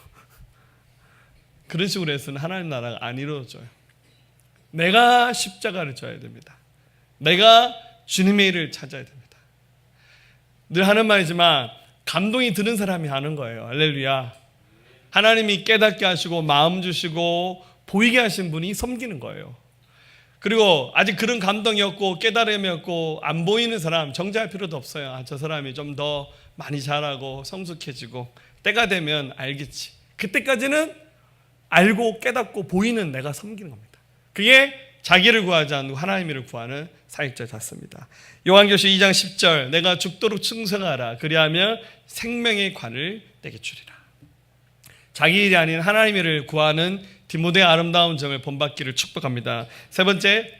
그런 식으로 해서는 하나님 나라가 안 이루어져요. 내가 십자가를 져야 됩니다. 내가 주님의 일을 찾아야 됩니다. 늘 하는 말이지만 감동이 드는 사람이 하는 거예요. 할렐루야. 하나님이 깨닫게 하시고 마음 주시고 보이게 하신 분이 섬기는 거예요. 그리고 아직 그런 감동이 없고 깨달음이 없고 안 보이는 사람 정죄할 필요도 없어요. 저 사람이 좀 더 많이 자라고 성숙해지고 때가 되면 알겠지. 그때까지는 알고 깨닫고 보이는 내가 섬기는 겁니다. 그게 자기를 구하지 않고 하나님을 구하는 사역자 같습니다. 요한계시록 2장 10절 내가 죽도록 충성하라 그리하면 생명의 관을 내게 주리라. 자기 일이 아닌 하나님의 일을 구하는 디모데의 아름다운 점을 본받기를 축복합니다. 세 번째,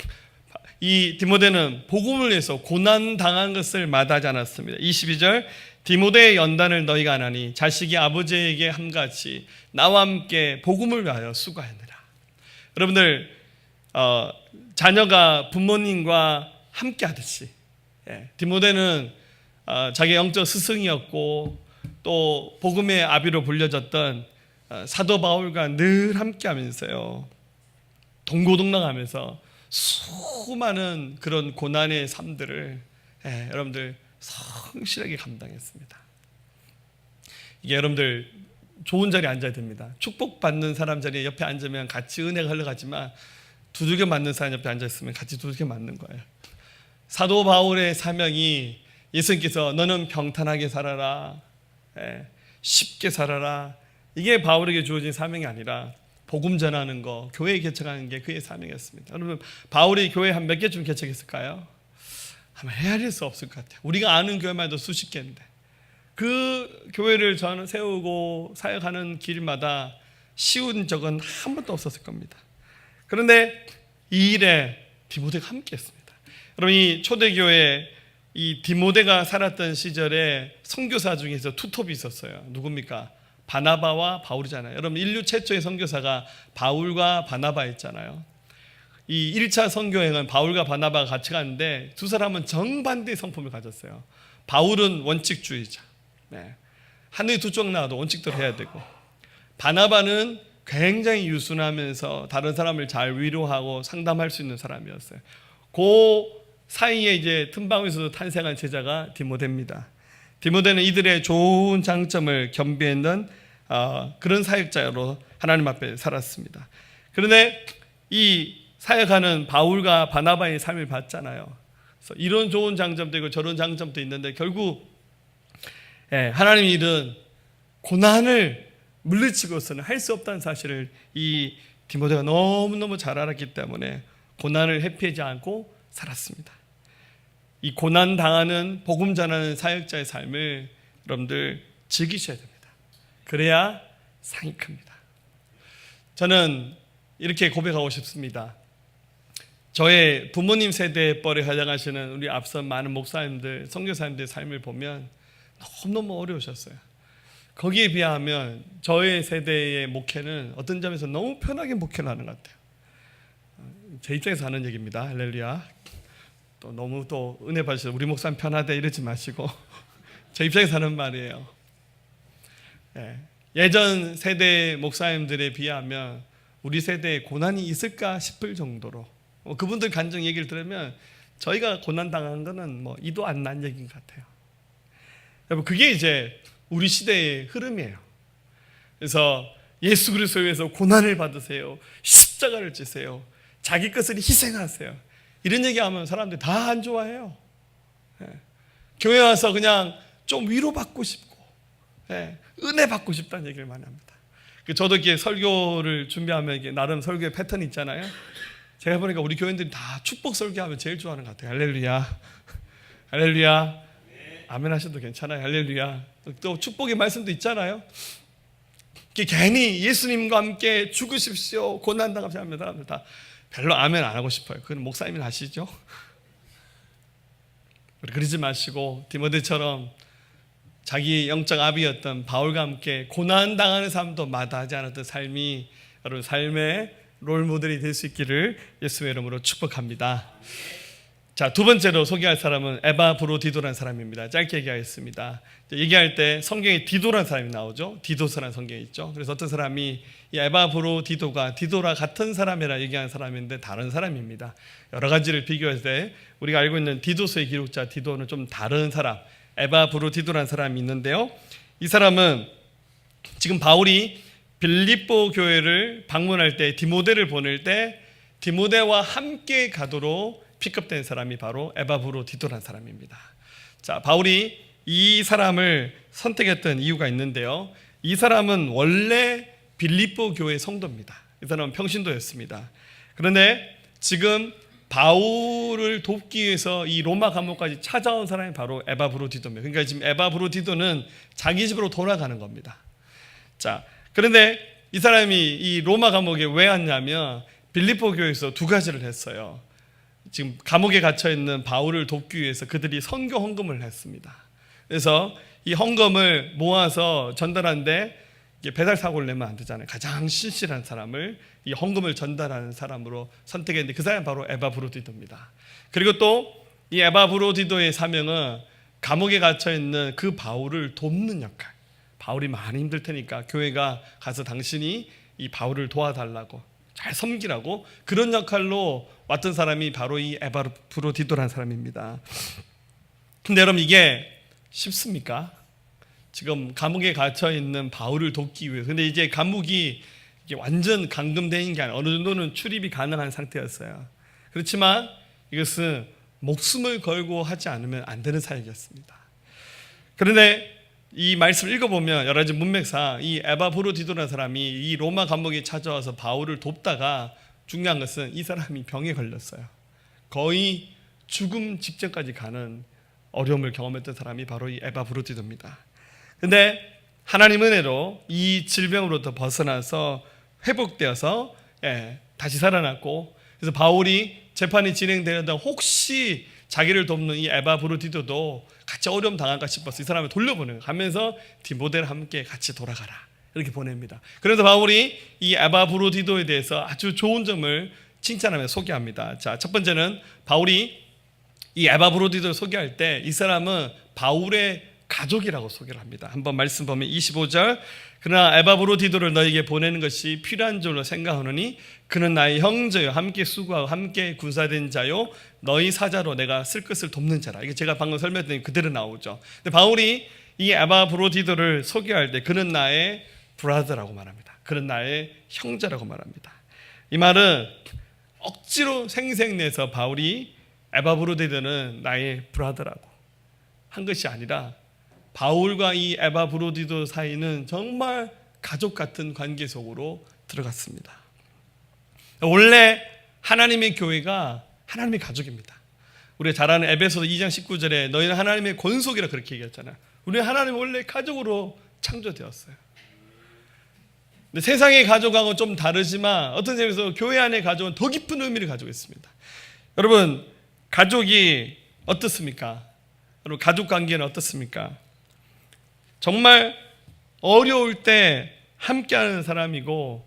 이 디모데는 복음을 위해서 고난당한 것을 마다하지 않았습니다. 22절 디모데의 연단을 너희가 안 하니 자식이 아버지에게 함같이 나와 함께 복음을 위하여 수고하느라. 여러분들 자녀가 부모님과 함께 하듯이 디모데는 자기 영적 스승이었고 또 복음의 아비로 불려졌던 사도 바울과 늘 함께하면서요, 동고동락하면서 수많은 그런 고난의 삶들을 여러분들 성실하게 감당했습니다. 이게 여러분들 좋은 자리에 앉아야 됩니다. 축복받는 사람 자리에 옆에 앉으면 같이 은혜가 흘러가지만 두들겨 맞는 사람 옆에 앉아있으면 같이 두들겨 맞는 거예요. 사도 바울의 사명이 예수님께서 너는 평탄하게 살아라, 쉽게 살아라, 이게 바울에게 주어진 사명이 아니라 복음 전하는 거, 교회 개척하는 게 그의 사명이었습니다. 여러분, 바울이 교회 한 몇 개쯤 개척했을까요? 아마 헤아릴 수 없을 것 같아요. 우리가 아는 교회만 해도 수십 개인데 그 교회를 저는 세우고 사역하는 길마다 쉬운 적은 한 번도 없었을 겁니다. 그런데 이 일에 디모데가 함께했습니다. 여러분, 이 초대교회 이 디모데가 살았던 시절에 선교사 중에서 투톱이 있었어요. 누굽니까? 바나바와 바울이잖아요. 여러분, 인류 최초의 선교사가 바울과 바나바였잖아요. 이 1차 선교행은 바울과 바나바가 같이 갔는데 두 사람은 정반대의 성품을 가졌어요. 바울은 원칙주의자, 하늘이 두 쪽 나와도 원칙대로 해야 되고, 바나바는 굉장히 유순하면서 다른 사람을 잘 위로하고 상담할 수 있는 사람이었어요. 그 사이에 이제 틈바구니에서 탄생한 제자가 디모데입니다. 디모데는 이들의 좋은 장점을 겸비했는 그런 사역자로 하나님 앞에 살았습니다. 그런데 이 사역하는 바울과 바나바의 삶을 봤잖아요. 그래서 이런 좋은 장점도 있고 저런 장점도 있는데 결국 하나님 일은 고난을 물리치고서는 할 수 없다는 사실을 이 디모데가 너무너무 잘 알았기 때문에 고난을 회피하지 않고 살았습니다. 이 고난 당하는 복음 전하는 사역자의 삶을 여러분들 즐기셔야 됩니다. 그래야 상이 큽니다. 저는 이렇게 고백하고 싶습니다. 저의 부모님 세대에 뻘에 활약하시는 우리 앞선 많은 목사님들, 선교사님들의 삶을 보면 너무너무 어려우셨어요. 거기에 비하면 저의 세대의 목회는 어떤 점에서 너무 편하게 목회를 하는 것 같아요. 제 입장에서 하는 얘기입니다. 할렐루야. 또 너무 또 은혜 받으셔서 우리 목사님 편하대 이러지 마시고 제 입장에서 하는 말이에요. 예전 세대 목사님들에 비하면 우리 세대에 고난이 있을까 싶을 정도로 그분들 간증 얘기를 들으면 저희가 고난 당한 거는 뭐 이도 안 난 얘기인 것 같아요. 여러분, 그게 이제 우리 시대의 흐름이에요. 그래서 예수 그리스도를 위해서 고난을 받으세요, 십자가를 지세요, 자기 것을 희생하세요, 이런 얘기하면 사람들이 다 안 좋아해요. 교회 와서 그냥 좀 위로받고 싶고 은혜 받고 싶다는 얘기를 많이 합니다. 저도 이렇게 설교를 준비하면 이게 나름 설교의 패턴이 있잖아요. 제가 보니까 우리 교인들이 다 축복 설교하면 제일 좋아하는 것 같아요. 할렐루야, 할렐루야, 아멘 하셔도 괜찮아요. 할렐루야. 또 축복의 말씀도 있잖아요. 괜히 예수님과 함께 죽으십시오, 고난당하십시오 하면 사람들 다 별로 아멘 안 하고 싶어요. 그건 목사님이 하시죠. 그러지 마시고 디모데처럼 자기 영적 아비였던 바울과 함께 고난당하는 삶도 마다하지 않았던 삶이 여러분 삶의 롤모델이 될 수 있기를 예수의 이름으로 축복합니다. 자, 두 번째로 소개할 사람은 에바브로디도라는 사람입니다. 짧게 얘기하겠습니다. 얘기할 때 성경에 디도라는 사람이 나오죠. 디도서라는 성경이 있죠. 그래서 어떤 사람이 이 에바브로디도가 디도라 같은 사람이라 얘기하는 사람인데 다른 사람입니다. 여러 가지를 비교할 때 우리가 알고 있는 디도서의 기록자 디도는 좀 다른 사람, 에바브로디도라는 사람이 있는데요. 이 사람은 지금 바울이 빌립보 교회를 방문할 때 디모데를 보낼 때 디모데와 함께 가도록 픽업된 사람이 바로 에바브로디도라는 사람입니다. 자, 바울이 이 사람을 선택했던 이유가 있는데요. 이 사람은 원래 빌립보 교회 성도입니다. 이 사람은 평신도였습니다. 그런데 지금 바울을 돕기 위해서 이 로마 감옥까지 찾아온 사람이 바로 에바브로디도입니다. 그러니까 지금 에바브로디도는 자기 집으로 돌아가는 겁니다. 자, 그런데 이 사람이 이 로마 감옥에 왜 왔냐면 빌립보 교회에서 두 가지를 했어요. 지금 감옥에 갇혀 있는 바울을 돕기 위해서 그들이 선교 헌금을 했습니다. 그래서 이 헌금을 모아서 전달하는데 배달 사고를 내면 안 되잖아요. 가장 신실한 사람을 이 헌금을 전달하는 사람으로 선택했는데 그 사람이 바로 에바브로디도입니다. 그리고 또 이 에바브로디도의 사명은 감옥에 갇혀 있는 그 바울을 돕는 역할, 바울이 많이 힘들 테니까 교회가 가서 당신이 이 바울을 도와달라고, 잘 섬기라고, 그런 역할로 왔던 사람이 바로 이 에바브로디도라는 사람입니다. 근데 여러분, 이게 쉽습니까? 지금 감옥에 갇혀 있는 바울을 돕기 위해서. 근데 이제 감옥이 이게 완전 감금된 게 아니라 어느 정도는 출입이 가능한 상태였어요. 그렇지만 이것은 목숨을 걸고 하지 않으면 안 되는 사역이었습니다. 그런데 이 말씀을 읽어보면 여러 가지 문맥상 이 에바브로디도라는 사람이 이 로마 감옥에 찾아와서 바울을 돕다가, 중요한 것은 이 사람이 병에 걸렸어요. 거의 죽음 직전까지 가는 어려움을 경험했던 사람이 바로 이 에바브로디도입니다. 근데 하나님 은혜로 이 질병으로부터 벗어나서 회복되어서 다시 살아났고, 그래서 바울이 재판이 진행되려다 혹시 자기를 돕는 이 에바브로디도도 같이 어려움 당할까 싶어서 이 사람을 돌려보내요. 가면서 디모데랑 함께 같이 돌아가라, 이렇게 보냅니다. 그래서 바울이 이 에바브로디도에 대해서 아주 좋은 점을 칭찬하며 소개합니다. 자, 첫 번째는 바울이 이 에바브로디도를 소개할 때 이 사람은 바울의 가족이라고 소개를 합니다. 한번 말씀 보면 25절, 그러나 에바브로디도를 너에게 보내는 것이 필요한 줄로 생각하노니 그는 나의 형제요, 함께 수고하고 함께 군사된 자요, 너희 사자로 내가 쓸 것을 돕는 자라. 이게 제가 방금 설명했더니 그대로 나오죠. 근데 바울이 이 에바브로디도를 소개할 때 그는 나의 브라더라고 말합니다. 그는 나의 형제라고 말합니다. 이 말은 억지로 생색내서 바울이 에바브로디도는 나의 브라더라고 한 것이 아니라, 바울과 이 에바브로디도 사이는 정말 가족 같은 관계 속으로 들어갔습니다. 원래 하나님의 교회가 하나님의 가족입니다. 우리가 잘 아는 에베소서 2장 19절에 너희는 하나님의 권속이라 그렇게 얘기했잖아요. 우리는 하나님 원래 가족으로 창조되었어요. 근데 세상의 가족하고 좀 다르지만 어떤 점에서 교회 안의 가족은 더 깊은 의미를 가지고 있습니다. 여러분, 가족이 어떻습니까? 여러분, 가족 관계는 어떻습니까? 정말 어려울 때 함께하는 사람이고,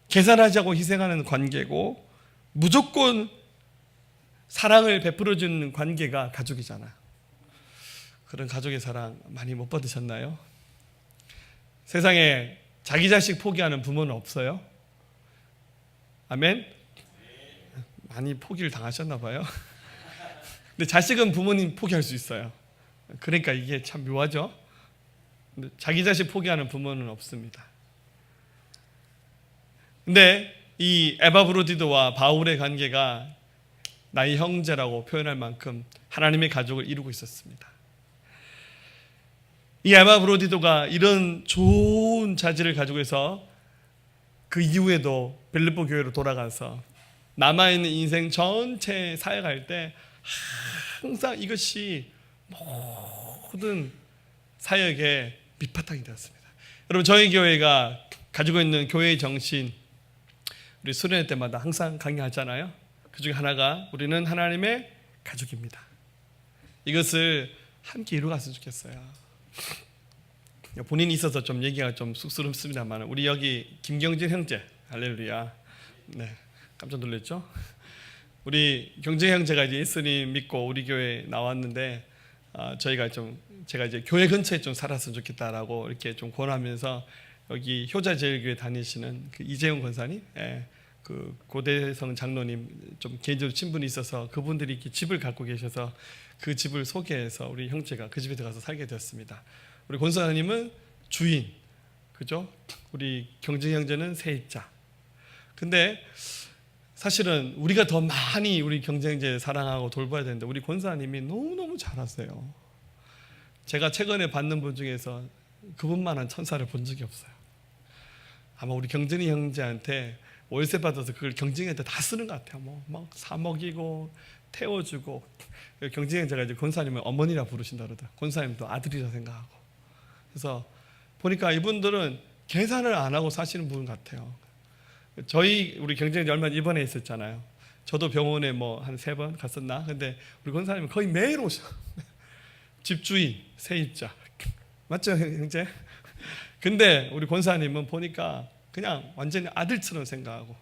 계산하지 않고 희생하는 관계고, 무조건 사랑을 베풀어주는 관계가 가족이잖아요. 그런 가족의 사랑 많이 못 받으셨나요? 세상에 자기 자식 포기하는 부모는 없어요? 아멘? 많이 포기를 당하셨나 봐요. 근데 자식은 부모님 포기할 수 있어요. 그러니까 이게 참 묘하죠? 근데 자기 자식 포기하는 부모는 없습니다. 근데 이 에바브로디도와 바울의 관계가 나의 형제라고 표현할 만큼 하나님의 가족을 이루고 있었습니다. 이 에바브로디도가 이런 좋은 자질을 가지고 있어 그 이후에도 빌립보 교회로 돌아가서 남아있는 인생 전체 사역할 때 항상 이것이 모든 사역의 밑바탕이 되었습니다. 여러분, 저희 교회가 가지고 있는 교회의 정신, 우리 수련회 때마다 항상 강의하잖아요. 그 중에 하나가 우리는 하나님의 가족입니다. 이것을 함께 이루어갔으면 좋겠어요. 본인이 있어서 좀 얘기가 좀 쑥스럽습니다만, 우리 여기 김경진 형제, 할렐루야. 네, 깜짝 놀랐죠? 우리 경진 형제가 이제 예수님 믿고 우리 교회 나왔는데, 제가 이제 교회 근처에 좀 살았으면 좋겠다라고 이렇게 좀 권하면서, 여기 효자제일교회 다니시는 그 이재용 권사님, 그 고대성 장로님 좀 개인적으로 친분이 있어서 그분들이 이렇게 집을 갖고 계셔서 그 집을 소개해서 우리 형제가 그 집에 들어가서 살게 되었습니다. 우리 권사님은 주인, 그죠? 우리 경진 형제는 세입자. 근데 사실은 우리가 더 많이 우리 경진 형제 사랑하고 돌봐야 되는데 우리 권사님이 너무너무 잘하세요. 제가 최근에 받는 분 중에서 그분만한 천사를 본 적이 없어요. 아마 우리 경진이 형제한테 월세 받아서 그걸 경진이한테 다 쓰는 것 같아요. 뭐 막 사 먹이고 태워주고. 경진이 형제가 이제 권사님을 어머니라 부르신다 그러더라고요. 권사님도 아들이라 생각하고. 그래서 보니까 이분들은 계산을 안 하고 사시는 분 같아요. 우리 경진이 얼마 전에 입원해 있었잖아요. 저도 병원에 뭐 한 3번 갔었나? 근데 우리 권사님은 거의 매일 오셔. 집주인, 세입자. 맞죠, 형제? 근데 우리 권사님은 보니까 그냥 완전히 아들처럼 생각하고,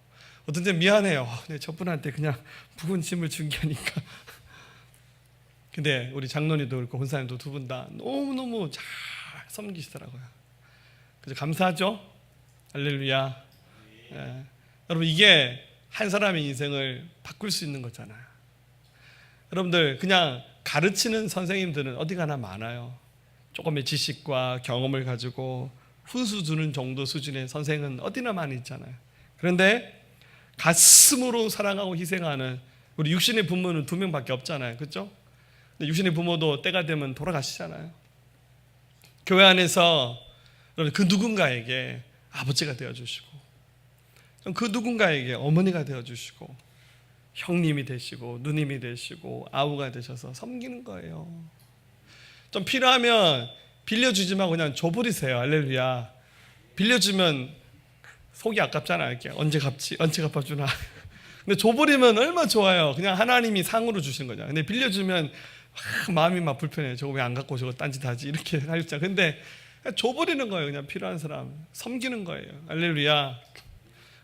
어떤 때 미안해요. 저분한테 그냥 묵은 짐을 준 게 아니까. 근데 우리 장로님도 그렇고 권사님도 두 분 다 너무너무 잘 섬기시더라고요. 그래서 감사하죠. 할렐루야. 예. 여러분 이게 한 사람의 인생을 바꿀 수 있는 거잖아요. 여러분들 그냥 가르치는 선생님들은 어디 가나 많아요. 조금의 지식과 경험을 가지고 훈수 두는 정도 수준의 선생은 어디나 많이 있잖아요. 그런데 가슴으로 사랑하고 희생하는 우리 육신의 부모는 2명밖에 없잖아요. 그렇죠? 근데 육신의 부모도 때가 되면 돌아가시잖아요. 교회 안에서 그 누군가에게 아버지가 되어주시고 그 누군가에게 어머니가 되어주시고 형님이 되시고 누님이 되시고 아우가 되셔서 섬기는 거예요. 좀 필요하면 빌려주지 말고 그냥 줘버리세요. 할렐루야. 빌려주면 속이 아깝잖아요. 이렇게 언제 갚아주나. 근데 줘버리면 얼마나 좋아요. 그냥 하나님이 상으로 주신 거잖아요. 근데 빌려주면 마음이 막 불편해요. 저거 왜 안 갖고 저거 딴짓하지 이렇게 하셨잖아요. 근데 줘버리는 거예요. 그냥 필요한 사람 섬기는 거예요. 할렐루야.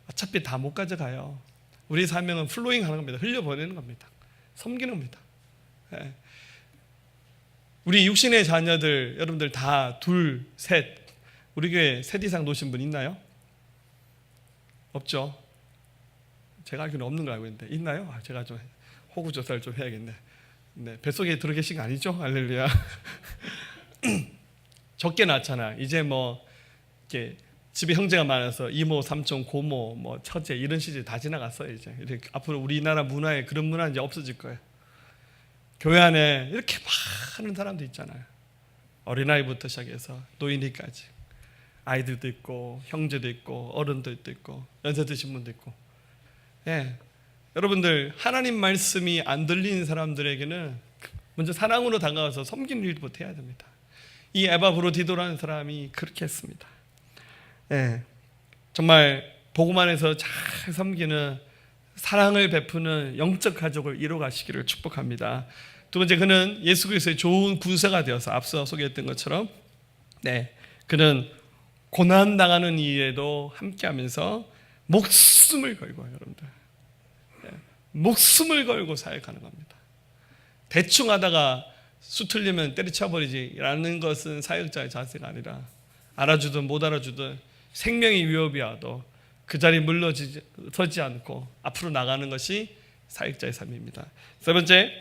어차피 다 못 가져가요. 우리 사명은 플로잉 하는 겁니다. 흘려보내는 겁니다. 섬기는 겁니다. 네. 우리 육신의 자녀들 여러분들 다 둘, 셋 우리 교회 셋 이상 놓으신 분 있나요? 없죠? 제가 알기로는 없는 걸 알고 있는데 있나요? 제가 좀 호구조사를 좀 해야겠네. 네, 뱃속에 들어 계신 거 아니죠? 할렐루야. 적게 낳잖아. 이제 뭐 이렇게 집에 형제가 많아서 이모, 삼촌, 고모, 뭐 처제 이런 시절 다 지나갔어요. 이제 이렇게 앞으로 우리나라 문화에 그런 문화 이제 없어질 거예요. 교회 안에 이렇게 많은 사람도 있잖아요. 어린아이부터 시작해서 노인이까지 아이들도 있고 형제도 있고 어른들도 있고 연세 드신 분도 있고. 예, 여러분들 하나님 말씀이 안 들리는 사람들에게는 먼저 사랑으로 다가와서 섬기는 일부터 해야 됩니다. 이 에바브로디도라는 사람이 그렇게 했습니다. 예, 정말 복음 안에서 잘 섬기는 사랑을 베푸는 영적 가족을 이뤄가시기를 축복합니다. 두 번째, 그는 예수 그리스도의 좋은 군사가 되어서 앞서 소개했던 것처럼 그는 고난 당하는 일에도 함께하면서 목숨을 걸고 여러분들 목숨을 걸고 사역하는 겁니다. 대충 하다가 수틀리면 때려쳐버리지라는 것은 사역자의 자세가 아니라 알아주든 못 알아주든 생명의 위협이 와도 그 자리에 물러서지 않고 앞으로 나가는 것이 사역자의 삶입니다. 세 번째,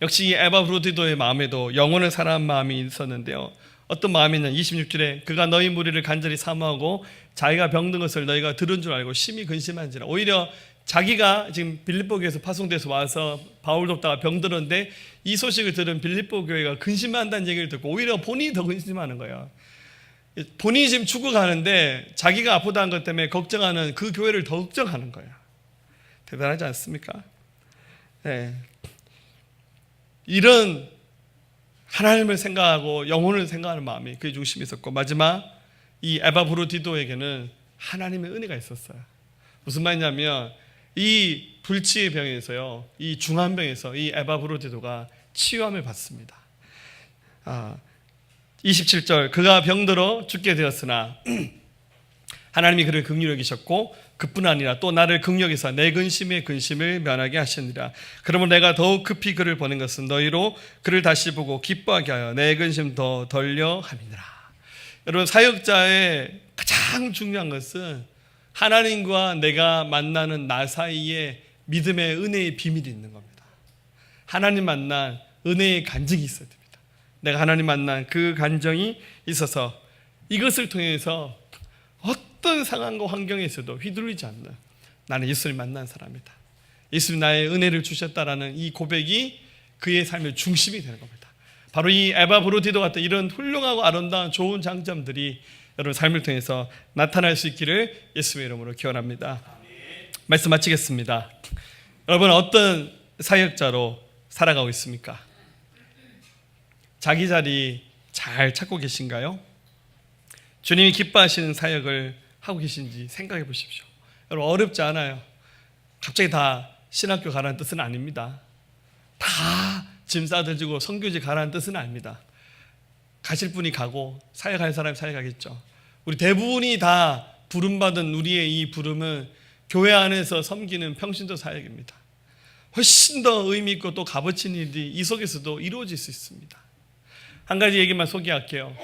역시 이 에바브로디도의 마음에도 영혼을 사랑하는 마음이 있었는데요. 어떤 마음이냐, 26절에 그가 너희 무리를 간절히 사모하고 자기가 병든 것을 너희가 들은 줄 알고 심히 근심한지라. 오히려 자기가 지금 빌립보 교회에서 파송돼서 와서 바울 돕다가 병들었는데 이 소식을 들은 빌립보 교회가 근심한다는 얘기를 듣고 오히려 본인이 더 근심하는 거예요. 본인이 지금 죽어가는데 자기가 아프다는 것 때문에 걱정하는 그 교회를 더 걱정하는 거예요. 대단하지 않습니까? 네. 이런 하나님을 생각하고 영혼을 생각하는 마음이 그의 중심에 있었고, 마지막 이 에바브로디도에게는 하나님의 은혜가 있었어요. 무슨 말이냐면 이 불치의 병에서요, 이 중환병에서 이 에바브로디도가 치유함을 받습니다. 27절, 그가 병들어 죽게 되었으나 하나님이 그를 긍휼히 여기셨고 그뿐 아니라 또 나를 긍휼히 여기사 내 근심의 근심을 면하게 하시느니라. 그러므로 내가 더욱 급히 그를 보낸 것은 너희로 그를 다시 보고 기뻐하게 하여 내 근심 더 덜려 함이니라. 여러분, 사역자의 가장 중요한 것은 하나님과 내가 만나는 나 사이에 믿음의 은혜의 비밀이 있는 겁니다. 하나님 만난 은혜의 간증이 있어야 됩니다. 내가 하나님 만난 그 간정이 있어서 이것을 통해서 어떤 상황과 환경에 있어도 휘둘리지 않는, 나는 예수를 만난 사람이다, 예수님 나의 은혜를 주셨다라는 이 고백이 그의 삶의 중심이 되는 겁니다. 바로 이 에바브로디도 같은 이런 훌륭하고 아름다운 좋은 장점들이 여러분 삶을 통해서 나타날 수 있기를 예수의 이름으로 기원합니다. 말씀 마치겠습니다. 여러분, 어떤 사역자로 살아가고 있습니까? 자기 자리 잘 찾고 계신가요? 주님이 기뻐하시는 사역을 하고 계신지 생각해 보십시오. 여러분, 어렵지 않아요. 갑자기 다 신학교 가라는 뜻은 아닙니다. 다 짐 싸들지고 선교지 가라는 뜻은 아닙니다. 가실 분이 가고 사역할 사람이 사역하겠죠. 우리 대부분이 다 부름받은 우리의 이 부름은 교회 안에서 섬기는 평신도 사역입니다. 훨씬 더 의미 있고 또 값어치는 일이 이 속에서도 이루어질 수 있습니다. 한 가지 얘기만 소개할게요.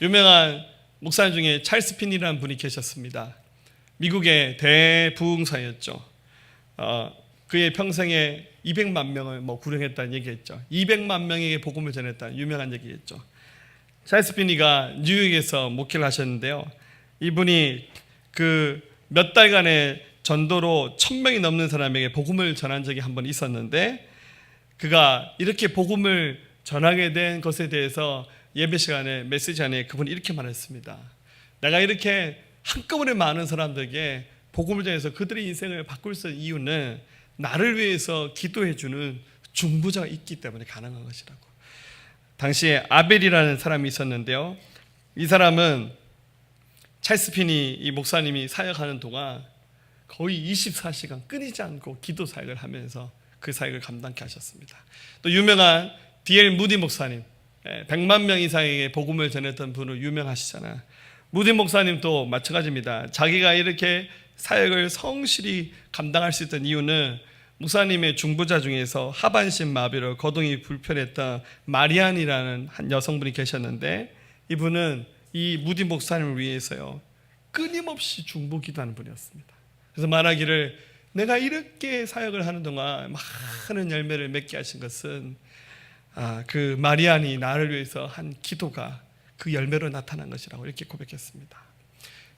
유명한 목사님 중에 찰스 핀이라는 분이 계셨습니다. 미국의 대부흥사였죠. 그의 평생에 200만 명을 구령했다는 얘기했죠. 200만 명에게 복음을 전했다는 유명한 얘기했죠. 찰스 핀이가 뉴욕에서 목회를 하셨는데요. 이분이 그 몇 달간의 전도로 1000명이 넘는 사람에게 복음을 전한 적이 한 번 있었는데, 그가 이렇게 복음을 전하게 된 것에 대해서 예배 시간에 메시지 안에 그분이 이렇게 말했습니다. 내가 이렇게 한꺼번에 많은 사람들에게 복음을 전해서 그들의 인생을 바꿀 수 있는 이유는 나를 위해서 기도해 주는 중보자가 있기 때문에 가능한 것이라고. 당시에 아벨이라는 사람이 있었는데요. 이 사람은 찰스 핀이 이 목사님이 사역하는 동안 거의 24시간 끊이지 않고 기도 사역을 하면서 그 사역을 감당케 하셨습니다. 또 유명한 D.L. 무디 목사님, 100만 명 이상에게 복음을 전했던 분으로 유명하시잖아요. 무디 목사님도 마찬가지입니다. 자기가 이렇게 사역을 성실히 감당할 수 있던 이유는 목사님의 중보자 중에서 하반신 마비로 거동이 불편했던 마리안이라는 한 여성분이 계셨는데, 이분은 이 무디 목사님을 위해서요 끊임없이 중보 기도하는 분이었습니다. 그래서 말하기를, 내가 이렇게 사역을 하는 동안 많은 열매를 맺게 하신 것은 그 마리안이 나를 위해서 한 기도가 그 열매로 나타난 것이라고 이렇게 고백했습니다.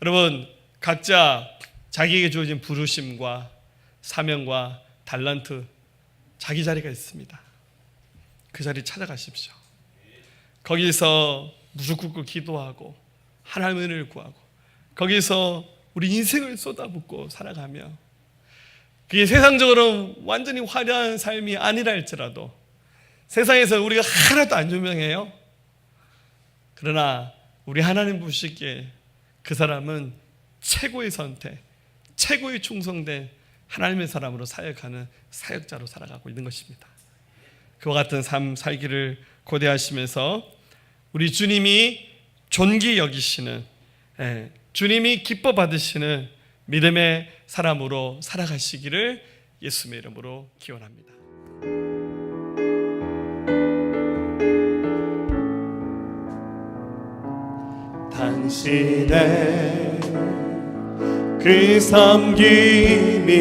여러분, 각자 자기에게 주어진 부르심과 사명과 달란트, 자기 자리가 있습니다. 그 자리 찾아가십시오. 거기서 무릎 꿇고 기도하고 하나님의 은혜를 구하고 거기서 우리 인생을 쏟아붓고 살아가며, 그게 세상적으로 완전히 화려한 삶이 아니라 할지라도, 세상에서 우리가 하나도 안 유명해요. 그러나 우리 하나님 보시기에 그 사람은 최고의 선택, 최고의 충성된 하나님의 사람으로 사역하는 사역자로 살아가고 있는 것입니다. 그와 같은 삶 살기를 고대하시면서 우리 주님이 존귀 여기시는, 주님이 기뻐 받으시는 믿음의 사람으로 살아가시기를 예수님의 이름으로 기원합니다. 당신의 그 섬김이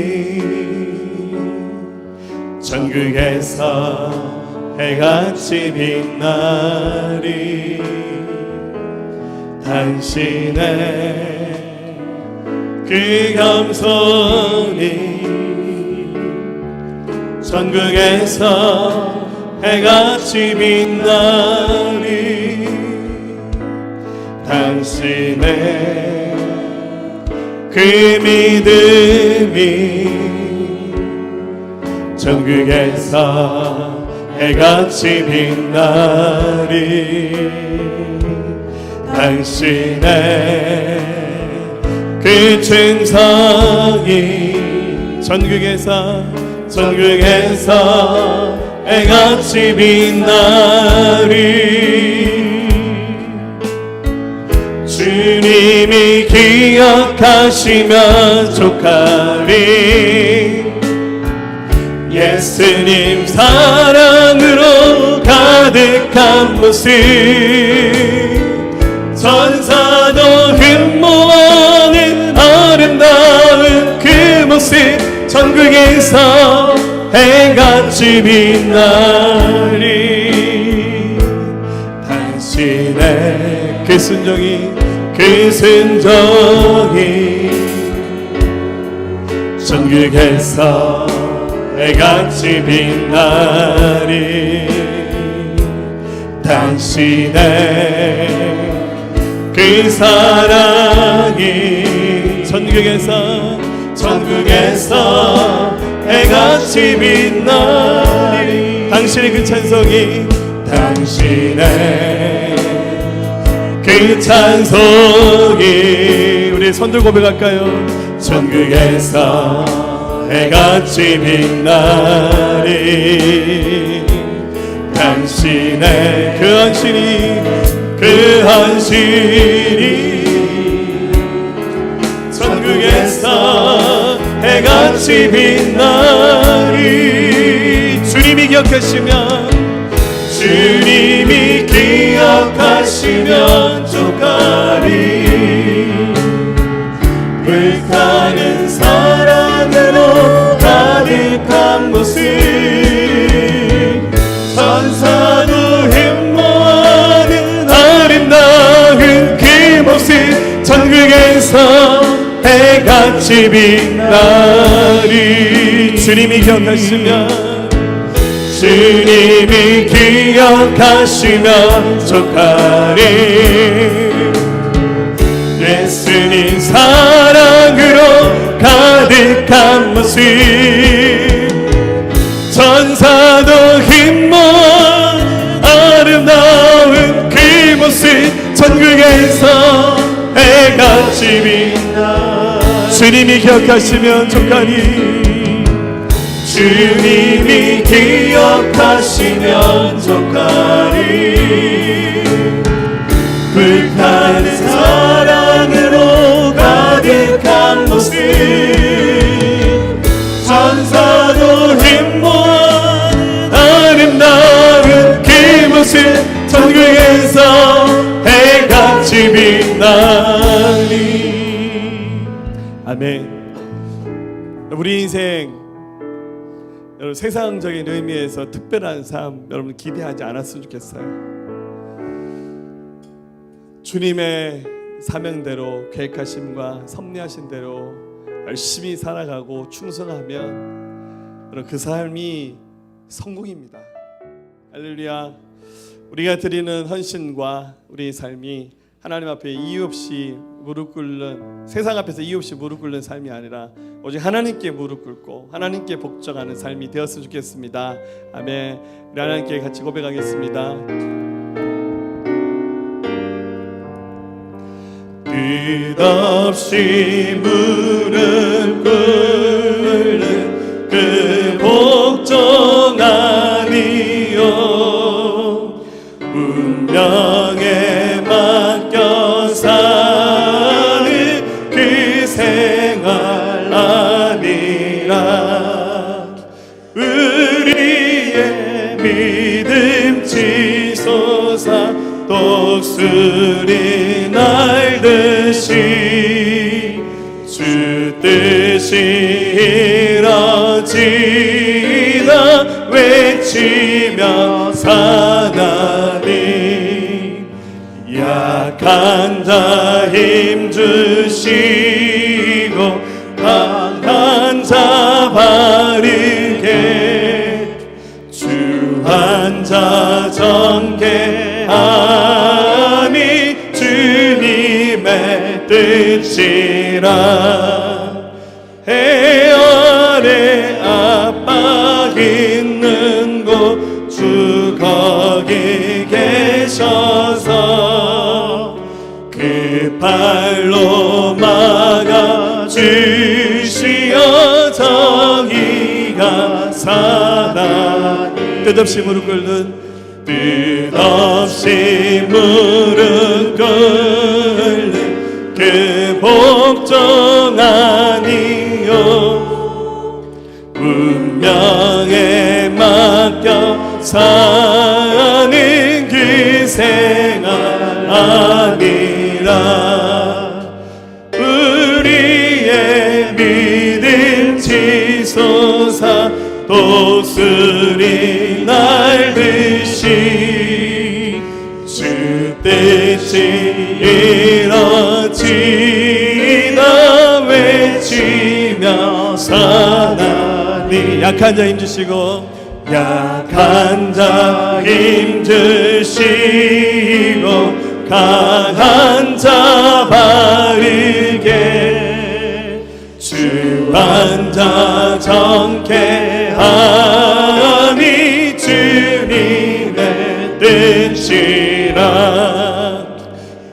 전국에서 해같이 빛나리. 당신의 그 겸손이 전국에서 해같이 빛나리. 당신의 그 믿음이 전국에서 해같이 빛나리. 당신의 그 충성이 전국에서 해같이 빛나리. 주님이 기억하시면 족하리. 예수님 사랑으로 가득한 모습, 천사도 흠모하는 아름다운 그 모습, 전국에서 해같이 빛나리. 당신의 그 순종이 전국에서 해같이 빛나리. 당신의 그 사랑이 전국에서 해같이 빛나리. 당신의 그 찬송이 그 찬송이 우리 손들 고백할까요? 전국에서 해같이 빛나리. 당신의 그 헌신이 전국에서 해같이 빛나리. 주님이 기억하시면 주님이 기억하시면 족하리. 불타는 사랑으로 가득한 모습, 천사도 힘모하는 아름다운 그 모습, 천국에서 해같이 빛나리. 주님이 기억하시면, 주님이 기억하시면 족하리. 예수님 사랑으로 가득한 모습, 천사도 힘모아 아름다운 그 모습, 천국에서 해같이 빛나. 주님이 기억하시면 족하리. 주님이 기억하시면 족하리. 불타는 사랑으로 가득한 모습, 천사도 힘모아 아름다운 그 모습, 천국에서 해같이 빛나리. 아멘. 우리 인생 여러분 세상적인 의미에서 특별한 삶 여러분 기대하지 않았으면 좋겠어요. 주님의 사명대로 계획하심과 섭리하신 대로 열심히 살아가고 충성하면 여러분 그 삶이 성공입니다. 할렐루야. 우리가 드리는 헌신과 우리의 삶이 하나님 앞에 이유 없이 무릎 꿇는, 세상 앞에서 이유 없이 무릎 꿇는 삶이 아니라 오직 하나님께 무릎 꿇고 하나님께 복종하는 삶이 되었으면 좋겠습니다. 아멘. 우리 하나님께 같이 고백하겠습니다. 끝없이 무릎 꿇는 그 복종하니요, 운명에 맡겨 사는 그 생활 아니라, 우리의 믿음 치솟아 독수리 날듯이 주 뜻이 이뤄지다 외치며 사나니, 약한 자 힘주시고 강한 자 바르게 주한 자 정케하니 주님의 뜻이라. 해 아래 압박 있는 곳 주 거기 계셔서 그 발로 막아 주시어 정의가 사나니. 뜻없이 무릎 꿇는, 뜻없이 무릎 꿇는 그 복종하니요, 운명에 맡겨 사는 그 생활 아니라, 우리의 믿음 치솟아 독수리 날듯이 주 뜻이 이뤄지다 외치며 사나니. 약한 자 힘주시고, 약한 자 힘주시고 강한 자 바르게 주한 자 정케하니 주님의 뜻이라.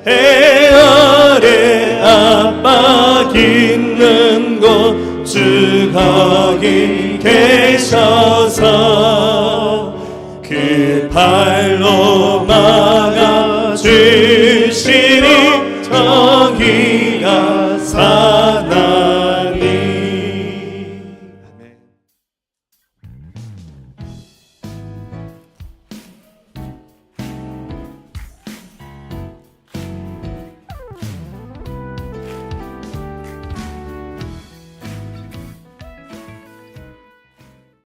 해 아래 압박 있는 곳 주 거기 계셔서 그 발로